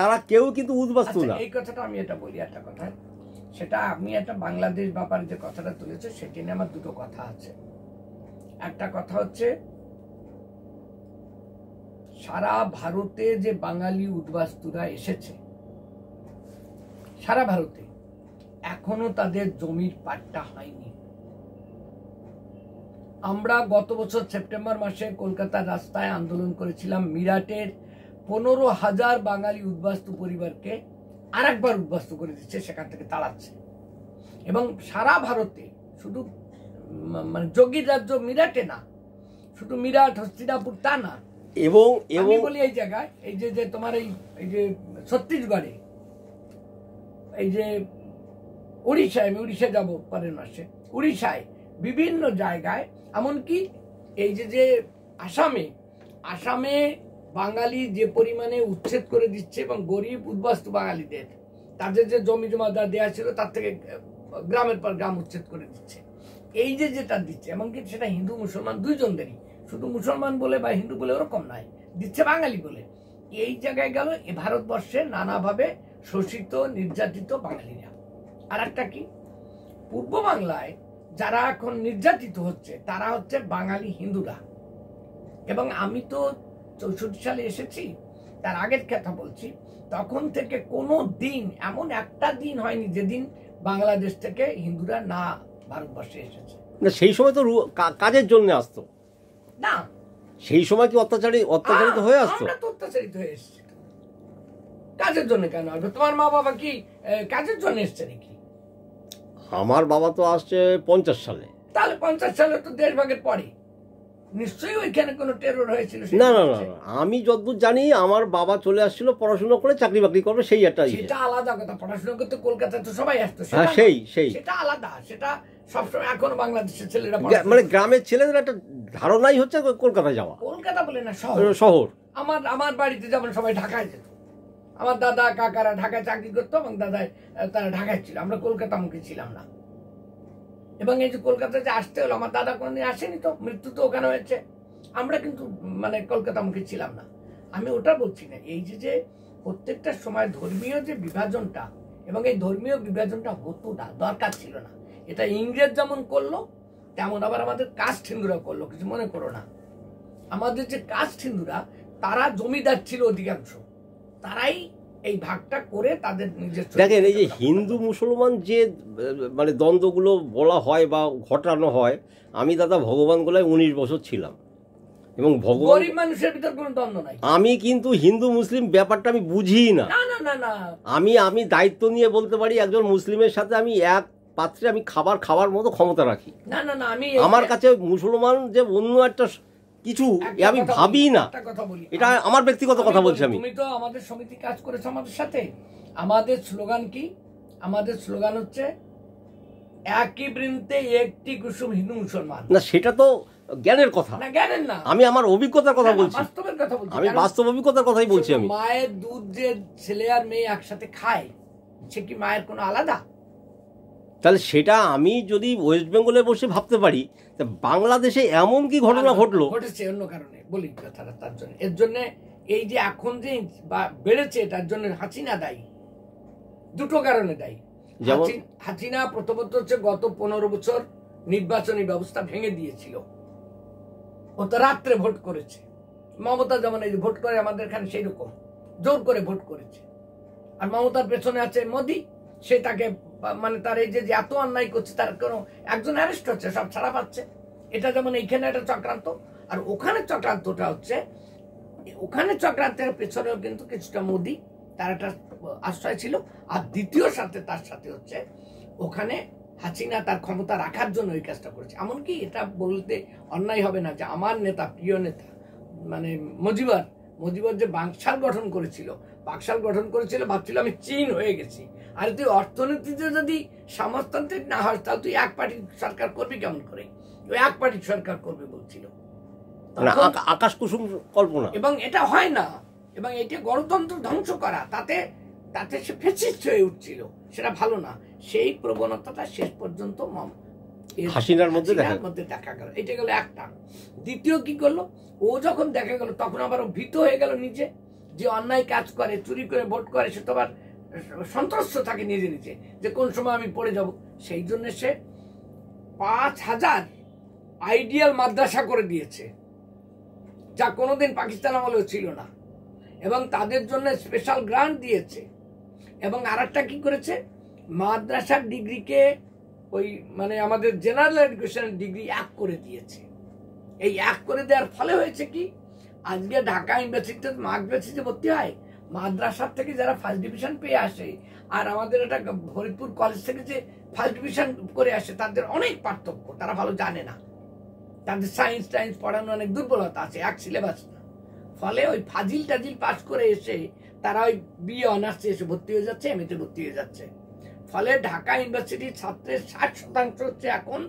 তারা কেউ কিন্তু উদ্বাস্তু না। এই কথাটা আমি এটা বলি, একটা কথা, সেটা আমি একটা বাংলাদেশ ব্যাপারে যে কথাটা তুলেছে সেটি নিয়ে আমার দুটো কথা আছে। একটা কথা হচ্ছে, সারা ভারতে যে বাঙালি উদ্বাস্তুরা এসেছে, সারা ভারতে এখনো তাদের জমির পাট্টা হয়নি। আমরা গত বছর সেপ্টেম্বর মাসে কলকাতার রাস্তায় আন্দোলন করেছিলাম, মিরাটের 15,000 বাঙালি উদ্বাস্তু পরিবারকে আরেকবার উদ্বাস্তু করে দিচ্ছে, সেখান থেকে তাড়াচ্ছে। এবং সারা ভারতে, শুধু মানে যোগীর রাজ্য মিরাটে না, শুধু মিরাট হস্তিনাপুর তা না। এবং আমি বলি এই জায়গায় এই যে তোমার এই যে ছত্তিশগড়ে, এই যে উড়িষ্যায়, আমি উড়িষ্যায় যাবো পরের মাসে, উড়িষ্যায় বিভিন্ন জায়গায়, এমনকি এই যে আসামে বাঙালি যে পরিমাণে উচ্ছেদ করে দিচ্ছে, এবং গরিব উদ্বাস্তু বাঙালিদের তাদের যে জমি জমা দেওয়া ছিল তার থেকে গ্রামের পর গ্রাম উচ্ছেদ করে দিচ্ছে। এই যেটা দিচ্ছে, এমনকি সেটা হিন্দু মুসলমান দুইজনদেরই, শুধু মুসলমান বলে বা হিন্দু বলে ওরকম নয়, দিচ্ছে বাঙালি বলে। এই জায়গায় গেল এ ভারতবর্ষে নানাভাবে শোষিত নির্যাতিত বাঙালিরা। আর একটা কি, পূর্ব বাংলায় যারা এখন নির্যাতিত হচ্ছে তারা হচ্ছে বাঙালি হিন্দুরা। এবং আমি তো 64 সালে এসেছি, তার আগের কথা বলছি, তখন থেকে কোনো দিন, এমন একটা দিন হয়নি যেদিন বাংলাদেশ থেকে হিন্দুরা না ভারতবর্ষে এসেছে। না, সেই সময় তো কাজের জন্য আসতো না, সেই সময় কি অত্যাচারিত হয়ে আসতো? আমরা তো অত্যাচারিত হয়ে এসেছি, কাজের জন্য কেন আসবে? তোমার মা বাবা কি কাজের জন্য এসছে নাকি? আমার বাবা তো আসছে 50 সালে। তাহলে 50 সালে তো দেশভাগের পরে নিশ্চয়ই ওইখানে কোনো টেরর হয়েছিল। না, আমি যতদূর জানি আমার বাবা চলে আসছিল পড়াশোনা করে চাকরি বাকরি করবে, সেই একটা। সেটা আলাদা কথা, পড়াশোনা করতে কলকাতায় তো সবাই আসতো, সেটা আলাদা, সেটা সবসময় এখনো বাংলাদেশের ছেলেরা, মানে গ্রামের ছেলেদের একটা ধারণাই হচ্ছে কলকাতায় যাওয়া। কলকাতা বলে না, শহর। আমার বাড়িতে যেমন সবাই ঢাকায় যেত, আমার দাদা কাকারা ঢাকায় চাকরি করতো এবং তারা ঢাকায় ছিল, আমরা কলকাতা মুখী ছিলাম না। এবং এই যে কলকাতায় যে আসতে হলো, আমার দাদা কোনদিন আসেনি, তো মৃত্যু তো ওখানে হয়েছে, আমরা কিন্তু মানে কলকাতা মুখী ছিলাম না। আমি ওটা বলছি না, এই যে প্রত্যেকটা সময় ধর্মীয় যে বিভাজনটা, এবং এই ধর্মীয় বিভাজনটা হতো না, দরকার ছিল না। এটা ইংরেজ যেমন করলো তেমন আবার আমাদের কাস্ট হিন্দুরা করলো। কিছু মনে করো না, আমাদের যে কাস্ট হিন্দুরা তারা জমিদার ছিল অধিকাংশ, তারাই এই ভাগটা করে তাদের নিজের। দেখেন, এই যে হিন্দু মুসলমান যে মানে দ্বন্দ্বগুলো বলা হয় বা ঘটানো হয়, আমি দাদা ভগবান গোলায় 19 বছর ছিলাম, এবং গরিব মানুষের ভিতর কোনো দ্বন্দ্ব নাই। আমি কিন্তু হিন্দু মুসলিম ব্যাপারটা আমি বুঝি না। না, আমি দায়িত্ব নিয়ে বলতে পারি, একজন মুসলিমের সাথে আমি এক পাত্রে আমি খাবার মতো ক্ষমতা রাখি। না, আমি আমার কাছে মুসলমান যে অন্য একটা কিছু আমি ভাবি না। এটা আমার ব্যক্তিগত কথা বলছি আমি। তুমি তো আমাদের সমিতি কাজ করেছো আমাদের সাথে। আমাদের স্লোগান কি? আমাদের স্লোগান হচ্ছে একই বৃন্তে একটি কুসুম হিন্দু মুসলমান। না, সেটা তো জ্ঞানের কথা না, জ্ঞানের না, আমি আমার অভিজ্ঞতার কথা বলছি, বাস্তবের কথা বলছি। আমি বাস্তব অভিজ্ঞতার কথাই বলছি। আমি মায়ের দুধ যে ছেলে আর মেয়ে একসাথে খায়, সে কি মায়ের কোনো আলাদা? তাহলে সেটা আমি যদি ওয়েস্ট বেঙ্গলে বসে ভাবতে পারি, তা বাংলাদেশে এমন কি ঘটনা ঘটেছে অন্য কারণে বলি কথাটা। তার জন্য, এর জন্য এই যে এখন যে বেড়েছে, তার জন্য হাসিনা দায়ী। দুটো কারণে দায়ী। হাসিনা প্রথমত হচ্ছে গত 15 বছর নির্বাচনী ব্যবস্থা ভেঙে দিয়েছিল, ও তো রাত্রে ভোট করেছে। মমতা যেমন এই ভোট করে আমাদের এখানে, সেই রকম জোর করে ভোট করেছে। আর মমতার পেছনে আছে মোদি, সে তাকে মানে তার এই যে এত অন্যায় করছে, তার কোনো একজন অ্যারেস্ট হচ্ছে, সব ছাড়া পাচ্ছে। এটা যেমন এইখানে একটা চক্রান্ত, আর ওখানে চক্রান্তটা হচ্ছে, ওখানে চক্রান্তের পেছনেও কিন্তু কিছুটা মোদি তার একটা আশ্রয় ছিল। আর দ্বিতীয় তার সাথে হচ্ছে ওখানে হাসিনা তার ক্ষমতা রাখার জন্য ওই কাজটা করেছে। এমনকি এটা বলতে অন্যায় হবে না যে আমার নেতা, প্রিয় নেতা মানে মজিবর যে বাকশাল গঠন করেছিল, ভাবছিল আমি চীন হয়ে গেছি। আর তুই অর্থনীতিতে যদি সমাজতান্ত্রিক না হয়, তাহলে তুই এক পার্টির সরকার করবি কেমন করে? ওই এক পার্টির সরকার করবে বলছিল, আকাশ কুসুম কল্পনা। এবং এটা হয় না, এবং এটা গণতন্ত্র ধ্বংস করা, তাতে সে ফ্যাসিস্ট হয়ে উঠছিল, সেটা ভালো না। সেই প্রবণতাটা শেষ পর্যন্ত হাসিনার মধ্যে দেখা গেল। এটা গেল একটা। দ্বিতীয় কি করলো, ও যখন দেখা গেল তখন আবার ও ভীত হয়ে গেল নিজে, যে অন্যায় কাজ করে, চুরি করে ভোট করে, সে তো আবার সন্ত্রস্ত থাকে নিজে যে কোন সময় আমি পড়ে যাব। সেই জন্য সে 5000 আইডিয়াল মাদ্রাসা করে দিয়েছে, যা কোনোদিন পাকিস্তান আমলেও ছিল না, এবং তাদের জন্য স্পেশাল গ্রান্ট দিয়েছে। এবং আরেকটা কি করেছে, মাদ্রাসার ডিগ্রিকে ওই মানে আমাদের জেনারেল এডুকেশনের ডিগ্রি 1 করে দিয়েছে। এই 1 করে দেওয়ার ফলে হয়েছে কি, আজকে ঢাকা ইউনিভার্সিটিতে মার্কস বেসিসে ভর্তি হয়, মাদ্রাসার থেকে যারা ফার্স্ট ডিভিশন পেয়ে আসে আর আমাদের একটা ফরিদপুর কলেজ থেকে যে ফার্স্ট ডিভিশন করে আসে, তাদের অনেক পার্থক্য। তারা ভালো জানে না, তাদের সায়েন্স টাইন্স পড়ানো অনেক দুর্বলতা আছে, এক সিলেবাস না। ফলে ওই ফাজিল টাজিল পাস করে এসে তারা ওই বিএ অনার্সে এসে ভর্তি হয়ে যাচ্ছে, এমএতে ভর্তি হয়ে যাচ্ছে। ফলে ঢাকা ইউনিভার্সিটির ছাত্রের 60% হচ্ছে এখন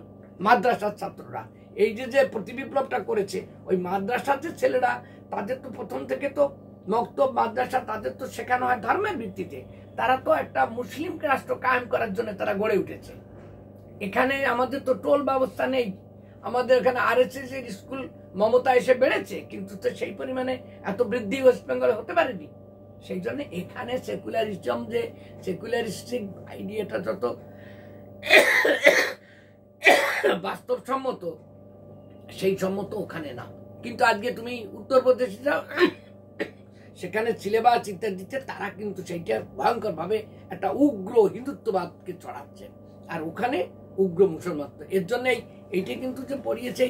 মাদ্রাসার ছাত্ররা। এই যে প্রতিবিপ্লবটা করেছে ওই মাদ্রাসার যে ছেলেরা, তাদের তো প্রথম থেকে তো মক্তব মাদ্রাসা, তাদের তো শেখানো হয় ধর্মের ভিত্তিতে। তারা তো একটা মুসলিম রাষ্ট্র কায়েম করার জন্য তারা গড়ে উঠেছে। এখানে আমাদের তো টোল ব্যবস্থা নেই, আমাদের এখানে আরএসএস এর স্কুল মমতা এসে বেড়েছে, কিন্তু তো সেই পরিমাণে এত বৃদ্ধি ওয়েস্ট বেঙ্গলে হতে পারেনি। সেই জন্য এখানে সেকুলারিজম, যে সেকুলারিস্টিক আইডিয়াটা যত বাস্তবসম্মত, সেই সম্মত ওখানে না। কিন্তু আজকে তুমি উত্তরপ্রদেশে যাও, সেখানে সিলেবাস ইত্যাদি দিচ্ছে, তারা কিন্তু সেইটা ভয়ঙ্কর ভাবে একটা উগ্র হিন্দুত্ববাদকে ছড়াচ্ছে, আর ওখানে উগ্র মুসলমান। এর জন্য এইটা কিন্তু যে পড়িয়েছে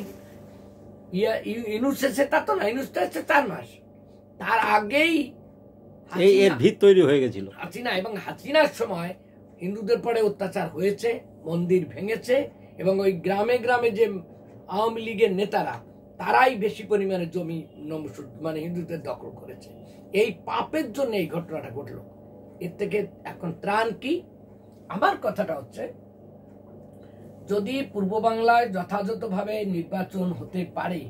ইউনুস এসে, তা তো না, ইউনুস তো এসে 4 মাস, তার আগেই এর ভিত তৈরি হয়ে গেছিল হাসিনা। এবং হাসিনার সময় হিন্দুদের পরে অত্যাচার হয়েছে, মন্দির ভেঙেছে, এবং ওই গ্রামে গ্রামে যে আওয়ামী লীগের নেতারা, তারাই বেশি পরিমাণে জমি মানে হিন্দুদের দখল করেছে। এই পাপের জন্য এই ঘটনাটা ঘটলো। এর থেকে এখন ত্রাণ কি? আমার কথাটা হচ্ছে, যদি পূর্ব বাংলায় যথাযথভাবে নির্বাচন হতে পারে,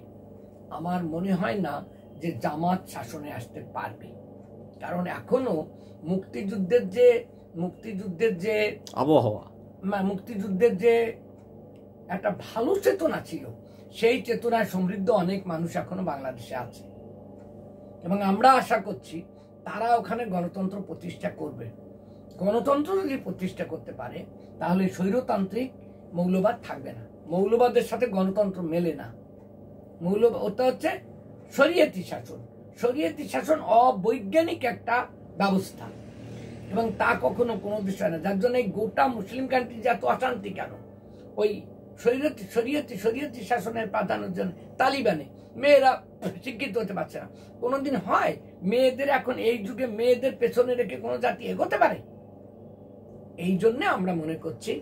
আমার মনে হয় না যে জামাত শাসনে আসতে পারবে। কারণ এখনো মুক্তিযুদ্ধের যে আবহাওয়া, মুক্তিযুদ্ধের যে একটা ভালো চেতনা ছিল, সেই চেতনায় সমৃদ্ধ অনেক মানুষ এখনো বাংলাদেশে আছে, এবং আমরা আশা করছি তারা ওখানে গণতন্ত্র প্রতিষ্ঠা করবে। গণতন্ত্র যদি প্রতিষ্ঠা করতে পারে, তাহলে স্বৈরতান্ত্রিক মৌলবাদ থাকবে না। মৌলবাদের সাথে গণতন্ত্র মেলে না। ওটা হচ্ছে শরিয়তি শাসন। শরিয়তি শাসন অবৈজ্ঞানিক একটা ব্যবস্থা, এবং তা কখনো কোনো বিষয় না। যার জন্য এই গোটা মুসলিম কান্ট্রি যে এত অশান্তি কেন, ওই শরিয়তি শাসনের প্রাধান্যের জন্য। তালিবানে মেয়েরা শিক্ষিত হতে পারছে না, কোনোদিন হয়? মেয়েদের এখন এই যুগে মেয়েদের পেছনে রেখে কোনো জাতি এগোতে পারে? এই জন্য আমরা মনে করছি,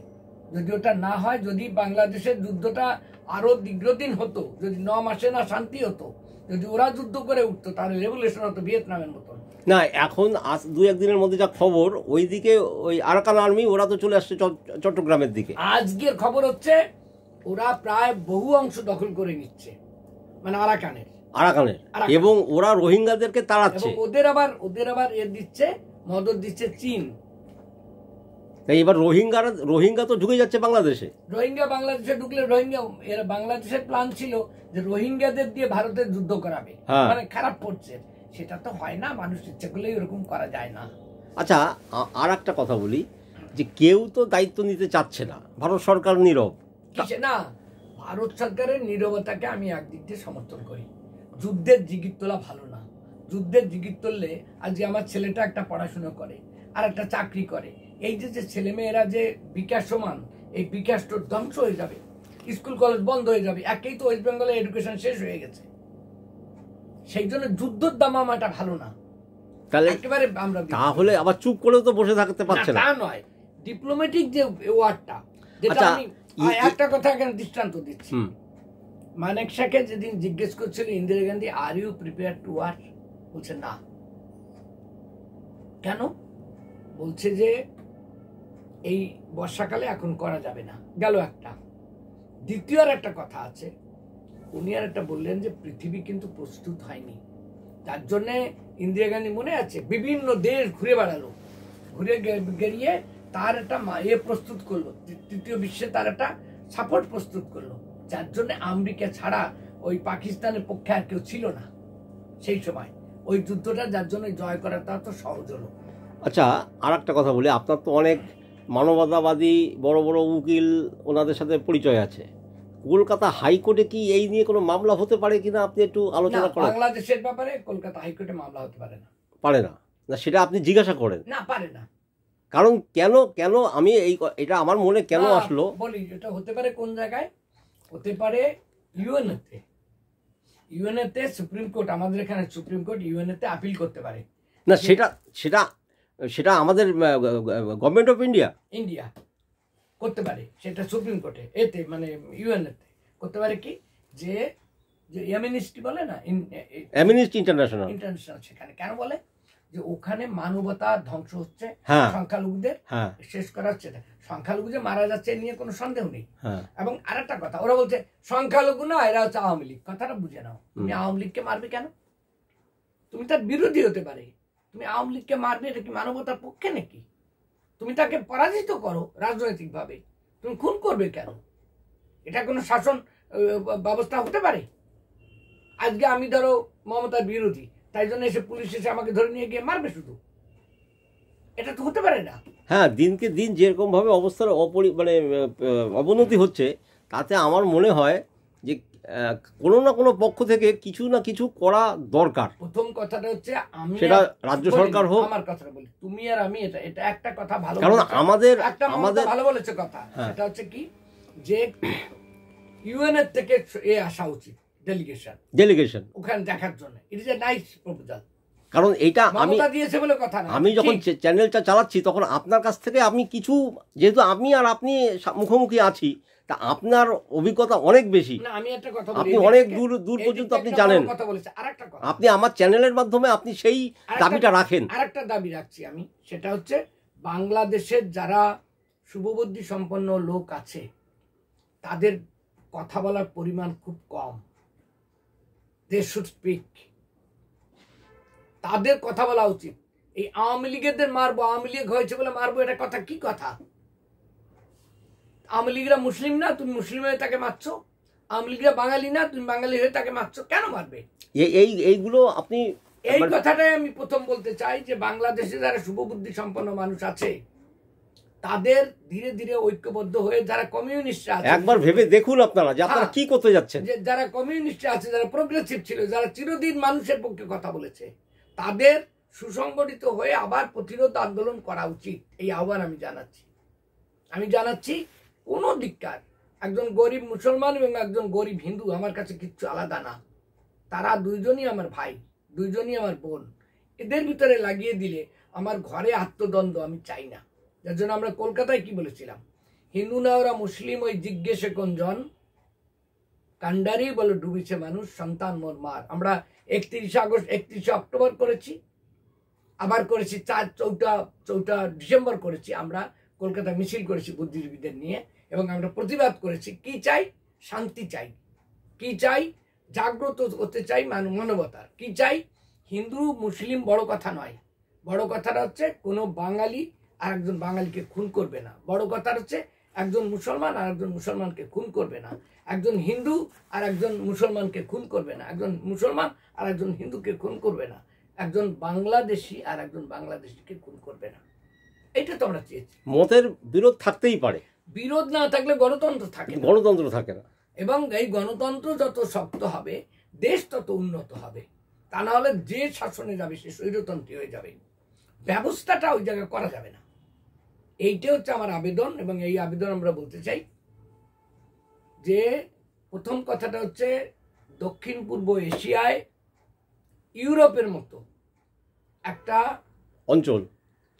যদি ওটা না হয়, যদি বাংলাদেশের যুদ্ধটা আরো দীর্ঘদিন হতো, যদি 9 মাসে না শান্তি হতো, যদি ওরা যুদ্ধ করে উঠতো, তাহলে রেভলিউশন হতো ভিয়েতনামের মতন। না, এখন 2-1 দিনের মধ্যে যা খবর, ওইদিকে ওই আরাকান আর্মি ওরা তো চলে আসছে চট্টগ্রামের দিকে। আজকের খবর হচ্ছে ওরা প্রায় বহু অংশ দখল করে নিচ্ছে, মানে আরাকানের, এবং ওরা রোহিঙ্গাদেরকে তাড়াচ্ছে। ওদের আবার দিচ্ছে, মদত দিচ্ছে চীন। এবার রোহিঙ্গা তো ঢুকে যাচ্ছে বাংলাদেশে। বাংলাদেশে ঢুকলে এরা বাংলাদেশের প্ল্যান ছিল যে রোহিঙ্গাদের দিয়ে ভারতের যুদ্ধ করাবে, মানে খারাপ পড়ছে। সেটা তো হয় না, মানুষ ইচ্ছে করলেই এরকম করা যায় না। আচ্ছা, আর একটা কথা বলি, যে কেউ তো দায়িত্ব নিতে চাচ্ছে না, ভারত সরকার নীরব। না, ভারত সরকারের নীরবতাকে আমি একদিক দিয়ে সমর্থন করি। যুদ্ধের জিগির তোলা ভালো না। যুদ্ধের জিগির তুললে, আজকে আমার ছেলেটা একটা পড়াশোনা করে আর একটা চাকরি করে, এই যে ছেলেমেয়েরা যে বিকাশমান, এই বিকাশটা ধ্বংস হয়ে যাবে, স্কুল কলেজ বন্ধ হয়ে যাবে। একেই তো ওয়েস্ট বেঙ্গলের এডুকেশন শেষ হয়ে গেছে। সেই জন্য যুদ্ধের দামামাটা ভালো না। একেবারে আমরা তাহলে আবার চুপ করেও তো বসে থাকতে পারছে না, তা নয়। ডিপ্লোম্যাটিক যে ওয়ার্ডটা, যেটা আমি একটা কথা এখানে দৃষ্টান্ত দিচ্ছি। মানেক শাহকে যেদিন জিজ্ঞেস করছিল Indira Gandhi, are you prepare to war, বলছে না। কেন? বলছে যে এই বর্ষাকালে এখন করা যাবে না। গেল একটা। দ্বিতীয় আর একটা কথা আছে, উনি আর একটা বললেন যে পৃথিবী কিন্তু প্রস্তুত হয়নি। তার জন্যে ইন্দিরা গান্ধী মনে আছে বিভিন্ন দেশ ঘুরে বেড়ালো, ঘুরে গেড়িয়ে তার একটা প্রস্তুত করলো, তৃতীয় বিশ্বে তার একটা সাপোর্ট প্রস্তুত করলো, যার জন্য আমেরিকা ছাড়া ওই পাকিস্তানের পক্ষে আর কেউ ছিল না সেই সময়। ওই যুদ্ধটা যার জন্য জয় করাটা তো সহজ হলো। আচ্ছা, আর একটা কথা বলি, আপনার তো অনেক মানবতাবাদী বড় বড় উকিল, ওনাদের সাথে পরিচয় আছে। কলকাতা হাইকোর্টে কি এই নিয়ে কোনো মামলা হতে পারে কিনা আপনি একটু আলোচনা করেন? বাংলাদেশের ব্যাপারে কলকাতা হাইকোর্টে মামলা হতে পারে না। পারে না? না, সেটা আপনি জিজ্ঞাসা করেন। না, পারে না। কারণ কেন আমি এটা আমার মনে কেন আসলো বলি, এটা হতে পারে কোন জায়গায় হতে পারে? ইউএনএতে সুপ্রিম কোর্ট, আমাদের এখানে সুপ্রিম কোর্ট ইউএনএতে আপিল করতে পারে না, সেটা সেটা সেটা আমাদের গভর্নমেন্ট অফ ইন্ডিয়া ইন্ডিয়া করতে পারে, সেটা সুপ্রিম কোর্টে এতে মানে ইউএনএতে করতে পারে কি, যে যে অ্যামনেস্টি বলে না, অ্যামনেস্টি ইন্টারন্যাশনাল, ইন্টারন্যাশনাল, সেখানে কেন বলে যে ওখানে মানবতা ধ্বংস হচ্ছে, হ্যাঁ সংখ্যালঘুদের হ্যাঁ শেষ করা হচ্ছে, সংখ্যালঘু যে মারা যাচ্ছে এ নিয়ে কোনো সন্দেহ নেই। হ্যাঁ এবং আরেকটা কথা, ওরা বলছে সংখ্যালঘু না, এরা হচ্ছে আওয়ামী লীগ। কথাটা বুঝে নাও, তুমি আওয়ামী লীগকে মারবে কেন? তুমি তার বিরোধী হতে পারে, তুমি আওয়ামী লীগকে মারবে, এটা কি মানবতার পক্ষে নাকি? তুমি তাকে পরাজিত করো রাজনৈতিক ভাবে, তুমি খুন করবে কেন? এটা কোনো শাসন ব্যবস্থা হতে পারে? আজকে আমি ধরো মমতার বিরোধী, তাই জন্য এসে পুলিশ এসে আমাকে ধরে নিয়ে গিয়ে মারবে শুধু? এটা তো হতে পারে না। হ্যাঁ, দিনকে দিন যেরকম ভাবে অবস্থার মানে অবনতি হচ্ছে, তাতে আমার মনে হয় যে কোনো না কোনো পক্ষ থেকে কিছু না কিছু করা দরকার। প্রথম কথাটা হচ্ছে, আমি সেটা রাজ্য সরকার হোক, আমার কথাটা বলি, তুমি আর আমি, এটা এটা একটা কথা ভালো, কারণ আমাদের ভালো বলেছে কথা, সেটা হচ্ছে কি, যে ইউএন এর থেকে এ আসা উচিত, ডেলিগেশন ওখানে দেখার জন্য। It is a nice proposal. কারণ এইটা দিয়েছে বলে কথা না, আমি যখন চ্যানেলটা চালাচ্ছি তখন আপনার কাছ থেকে আমি কিছু, যেহেতু আমি আর আপনি মুখোমুখি আছি, তা আপনার অভিজ্ঞতা অনেক বেশি, আমি একটা কথা আপনি অনেক দূর পর্যন্ত আপনি জানেন। আরেকটা কথা, আপনি আমার চ্যানেলের মাধ্যমে আপনি সেই দাবিটা রাখেন। আরেকটা দাবি রাখছি আমি, সেটা হচ্ছে বাংলাদেশের যারা শুভবুদ্ধি সম্পন্ন লোক আছে, তাদের কথা বলার পরিমাণ খুব কম। দে শুড স্পিক, তাদের কথা বলা উচিত। এই আওয়ামী লীগের মারবো, আওয়ামী লীগ হয়েছে বলে মারবো, এটা কথা কি কথা? আওয়ামী লীগরা মুসলিম না, তুমি মুসলিম হয়ে তাকে মারছো? আওয়ামী লীগরা বাঙালি না, তুমি বাঙালি হয়ে তাকে মারছো? কেন মারবে? এইগুলো আপনি, এই কথাটাই আমি প্রথম বলতে চাই, যে বাংলাদেশে যারা শুভবুদ্ধি সম্পন্ন মানুষ আছে, তাদের ধীরে ধীরে ঐক্যবদ্ধ হয়ে, যারা কমিউনিস্ট আছে, একবার ভেবে দেখুন আপনারা যে আপনারা কি করতে যাচ্ছেন। যে যারা কমিউনিস্ট আছে, যারা প্রোগ্রেসিভ ছিল, যারা চিরদিন মানুষের পক্ষে কথা বলেছে, তাদের সুসংগঠিত হয়ে আবার প্রতিরোধ আন্দোলন করা উচিত। এই আহ্বান আমি জানাচ্ছি কোন দিককার একজন গরিব মুসলমান এবং একজন গরিব হিন্দু আমার কাছে কিচ্ছু আলাদা না। তারা দুইজনই আমার ভাই, দুইজনই আমার বোন। এদের ভিতরে লাগিয়ে দিলে আমার ঘরে আত্মদ্বন্দ্ব আমি চাই না। যার জন্য আমরা কলকাতায় কি বলেছিলাম, হিন্দু না ওরা মুসলিম, ওই জিজ্ঞেসে কোন জন, কান্ডারি বলে ডুবিছে মানুষ, সন্তান মোর মার। আমরা 31 অক্টোবর করেছি, আবার করেছি 4 ডিসেম্বর করেছি। আমরা কলকাতা মিছিল করেছি বুদ্ধিজীবীদের নিয়ে, এবং আমরা প্রতিবাদ করেছি। কি চাই? শান্তি চাই। কি চাই? জাগ্রত হতে চাই মানবতার। কি চাই? হিন্দু মুসলিম বড় কথা নয়, বড় কথাটা হচ্ছে কোনো বাঙালি আর একজন বাঙালিকে খুন করবে না। বড় কথা হচ্ছে একজন মুসলমান আর একজন মুসলমানকে খুন করবে না, একজন হিন্দু আর একজন মুসলমানকে খুন করবে না, একজন মুসলমান আর একজন হিন্দুকে খুন করবে না, একজন বাংলাদেশি আর একজন বাংলাদেশিকে খুন করবে না। এটা তো আমরা চেয়েছি। মতের বিরোধ থাকতেই পারে, বিরোধ না থাকলে গণতন্ত্র থাকে না। গণতন্ত্র থাকে না। এবং এই গণতন্ত্র যত শক্ত হবে, দেশ তত উন্নত হবে। তা না হলে যে শাসনে যাবে সে স্বৈরতন্ত্রী হয়ে যাবে, ব্যবস্থাটা ওই জায়গায় করা যাবে না। এইটা হচ্ছে আমার আবেদন, এবং এই আবেদন আমরা বলতে চাই যে প্রথম কথাটা হচ্ছে, দক্ষিণ পূর্ব এশিয়ায় ইউরোপের মতো একটা অঞ্চল,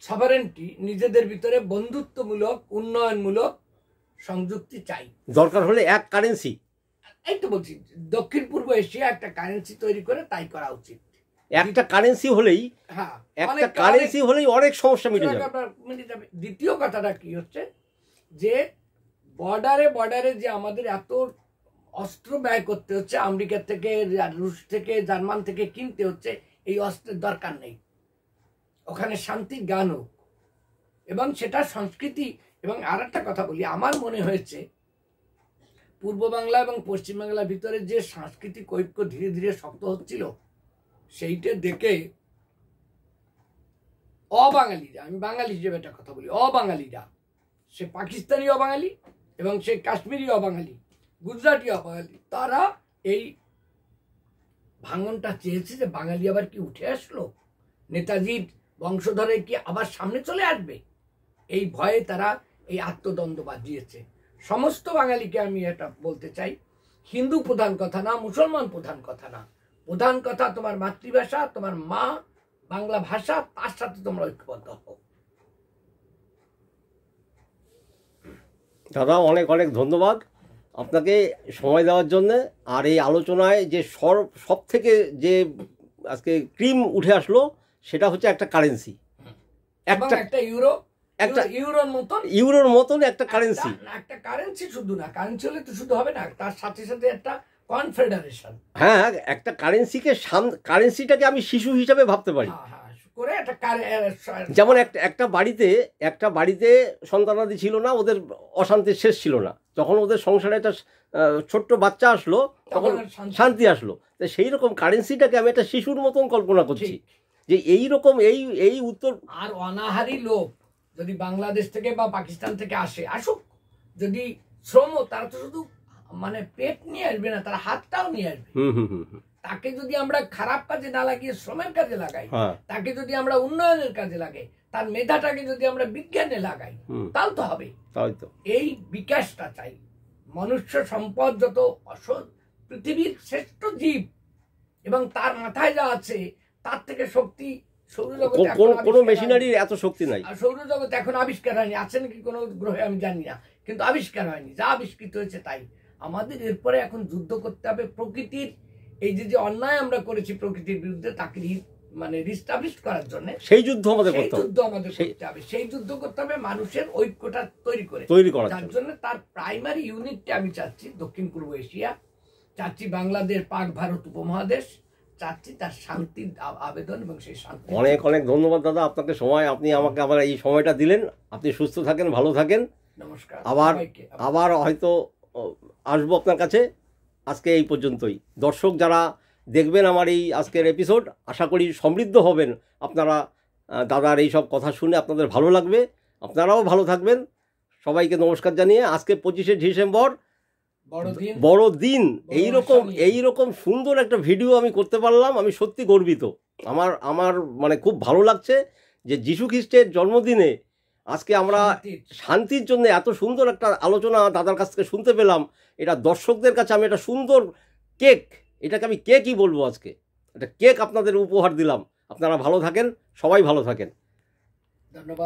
সভারেন্টি, নিজেদের ভিতরে বন্ধুত্বমূলক উন্নয়নমূলক সংযুক্তি চাই। দরকার হলে এক কারেন্সি, এই তো বলছি, দক্ষিণ পূর্ব এশিয়া একটা কারেন্সি তৈরি করে তাই করা উচিত। একটা কারেন্সি হলেই, হ্যাঁ, একটা কারেন্সি হলেই অনেক সমস্যা মিটে যাবে। দ্বিতীয় কথাটা কি হচ্ছে, যে বর্ডারে যে আমাদের এত অস্ত্র ব্যয় করতে হচ্ছে, আমেরিকা থেকে, রুশ থেকে, জার্মান থেকে কিনতে হচ্ছে, এই অস্ত্রের দরকার নেই। ওখানে শান্তির গান হোক, এবং সেটা সংস্কৃতি। এবং আর একটা কথা বলি, আমার মনে হয়েছে পূর্ব বাংলা এবং পশ্চিম বাংলার ভিতরে যে সাংস্কৃতিক ঐক্য ধীরে ধীরে শক্ত হচ্ছিল, সেইটা দেখে অবাঙালিরা, আমি বাঙালি হিসেবে একটা কথা বলি, অবাঙালিরা, সে পাকিস্তানি অবাঙালি এবং সে কাশ্মীরি অবাঙালি, গুজরাটি অবাঙালি, তারা এই ভাঙনটা চেয়েছে যে বাঙালি আবার কি উঠে আসলো, নেতাজির বংশধরে কি আবার সামনে চলে আসবে, এই ভয়ে তারা এই আত্মদ্বন্দ্ব বাজিয়েছে। সমস্ত বাঙালিকে আমি এটা বলতে চাই, হিন্দু প্রধান কথা না, মুসলমান প্রধান কথা না, প্রধান কথা তোমার মাতৃভাষা, তোমার মা বাংলা ভাষা, তার সাথে তোমরা ঐক্যবদ্ধ হও। দাদা অনেক অনেক ধন্যবাদ আপনাকে সময় দেওয়ার জন্যে। আর এই আলোচনায় যে সব থেকে যে আজকে ক্রিম উঠে আসলো সেটা হচ্ছে একটা কারেন্সি, একটা ইউরোর মতন একটা কারেন্সি। একটা কারেন্সি শুধু না, কারেন্সি হলে তো শুধু হবে না, তার সাথে সাথে একটা কনফেডারেশন। হ্যাঁ, একটা কারেন্সিটাকে আমি শিশু হিসাবে ভাবতে পারি। করে একটা যেমন একটা বাড়িতে সন্তানাদি ছিল না, ওদের অশান্তির শেষ ছিল না। যখন ওদের সংসারে একটা ছোট্ট বাচ্চা আসলো তখন শান্তি আসলো। তো সেই রকম কারেন্সিটাকে আমি একটা শিশুর মতন কল্পনা করছি, যে এই রকম এই উত্তর। আর অনাহারী লোক যদি বাংলাদেশ থেকে বা পাকিস্তান থেকে আসুক, যদি শ্রম, তারা তো শুধু মানে পেট নিয়ে আসবে না, তারা হাতটাও নিয়ে আসবে। তাকে যদি আমরা খারাপ কাজে না লাগিয়ে শ্রমের কাজে লাগাই, তাকে যদি আমরা উন্নয়নের কাজে লাগাই, তার মেধাটাকে যদি আমরা বিজ্ঞানে লাগাই, তাহলে তো হবে। এই বিকাশটা চাই। মনুষ্য সম্পদ যত পৃথিবীর শ্রেষ্ঠ জীব, এবং তার মাথায় যা আছে তার থেকে শক্তি সৌরজগতে কোনো মেশিনারির এত শক্তি নাই। সৌরজগতে এখন আবিষ্কার হয়নি, আছে নাকি কোনো গ্রহে আমি জানি না, কিন্তু আবিষ্কার হয়নি। যা আবিষ্কৃত হয়েছে তাই। আমাদের এরপরে এখন যুদ্ধ করতে হবে প্রকৃতির, এই যে অন্যায় আমরা করেছি প্রকৃতির বিরুদ্ধে, তাকে মানে রিস্টাবলিশ করার জন্য সেই যুদ্ধ আমাদের করতে হবে। সেই যুদ্ধ করতে হবে মানুষের ঐক্যটা তৈরি করার জন্য। তার প্রাইমারি ইউনিটটা আমি চাচ্ছি দক্ষিণ পূর্ব এশিয়া, চাচ্ছি বাংলাদেশ, পাক ভারত উপমহাদেশ, চাচ্ছি তার শান্তির আবেদন এবং সেই শান্তি। অনেক অনেক ধন্যবাদ দাদা আপনাকে আপনি আমাকে আবার এই সময়টা দিলেন। আপনি সুস্থ থাকেন, ভালো থাকেন। নমস্কার। আবার হয়তো আসবো আপনার কাছে। আজকে এই পর্যন্তই। দর্শক যারা দেখবেন আমার এই আজকের এপিসোড, আশা করি সমৃদ্ধ হবেন আপনারা। দাদার এই সব কথা শুনে আপনাদের ভালো লাগবে, আপনারাও ভালো থাকবেন। সবাইকে নমস্কার জানিয়ে আজকে 25শে ডিসেম্বর বড়দিন, এইরকম সুন্দর একটা ভিডিও আমি করতে পারলাম, আমি সত্যি গর্বিত। আমার মানে খুব ভালো লাগছে যে যীশু খ্রিস্টের জন্মদিনে আজকে আমরা শান্তির জন্য এত সুন্দর একটা আলোচনা দাদার কাছ থেকে শুনতে পেলাম। এটা দর্শকদের কাছে আমি একটা সুন্দর কেক, এটাকে আমি কেকই বলবো, আজকে একটা কেক আপনাদের উপহার দিলাম। আপনারা ভালো থাকেন, সবাই ভালো থাকেন। ধন্যবাদ।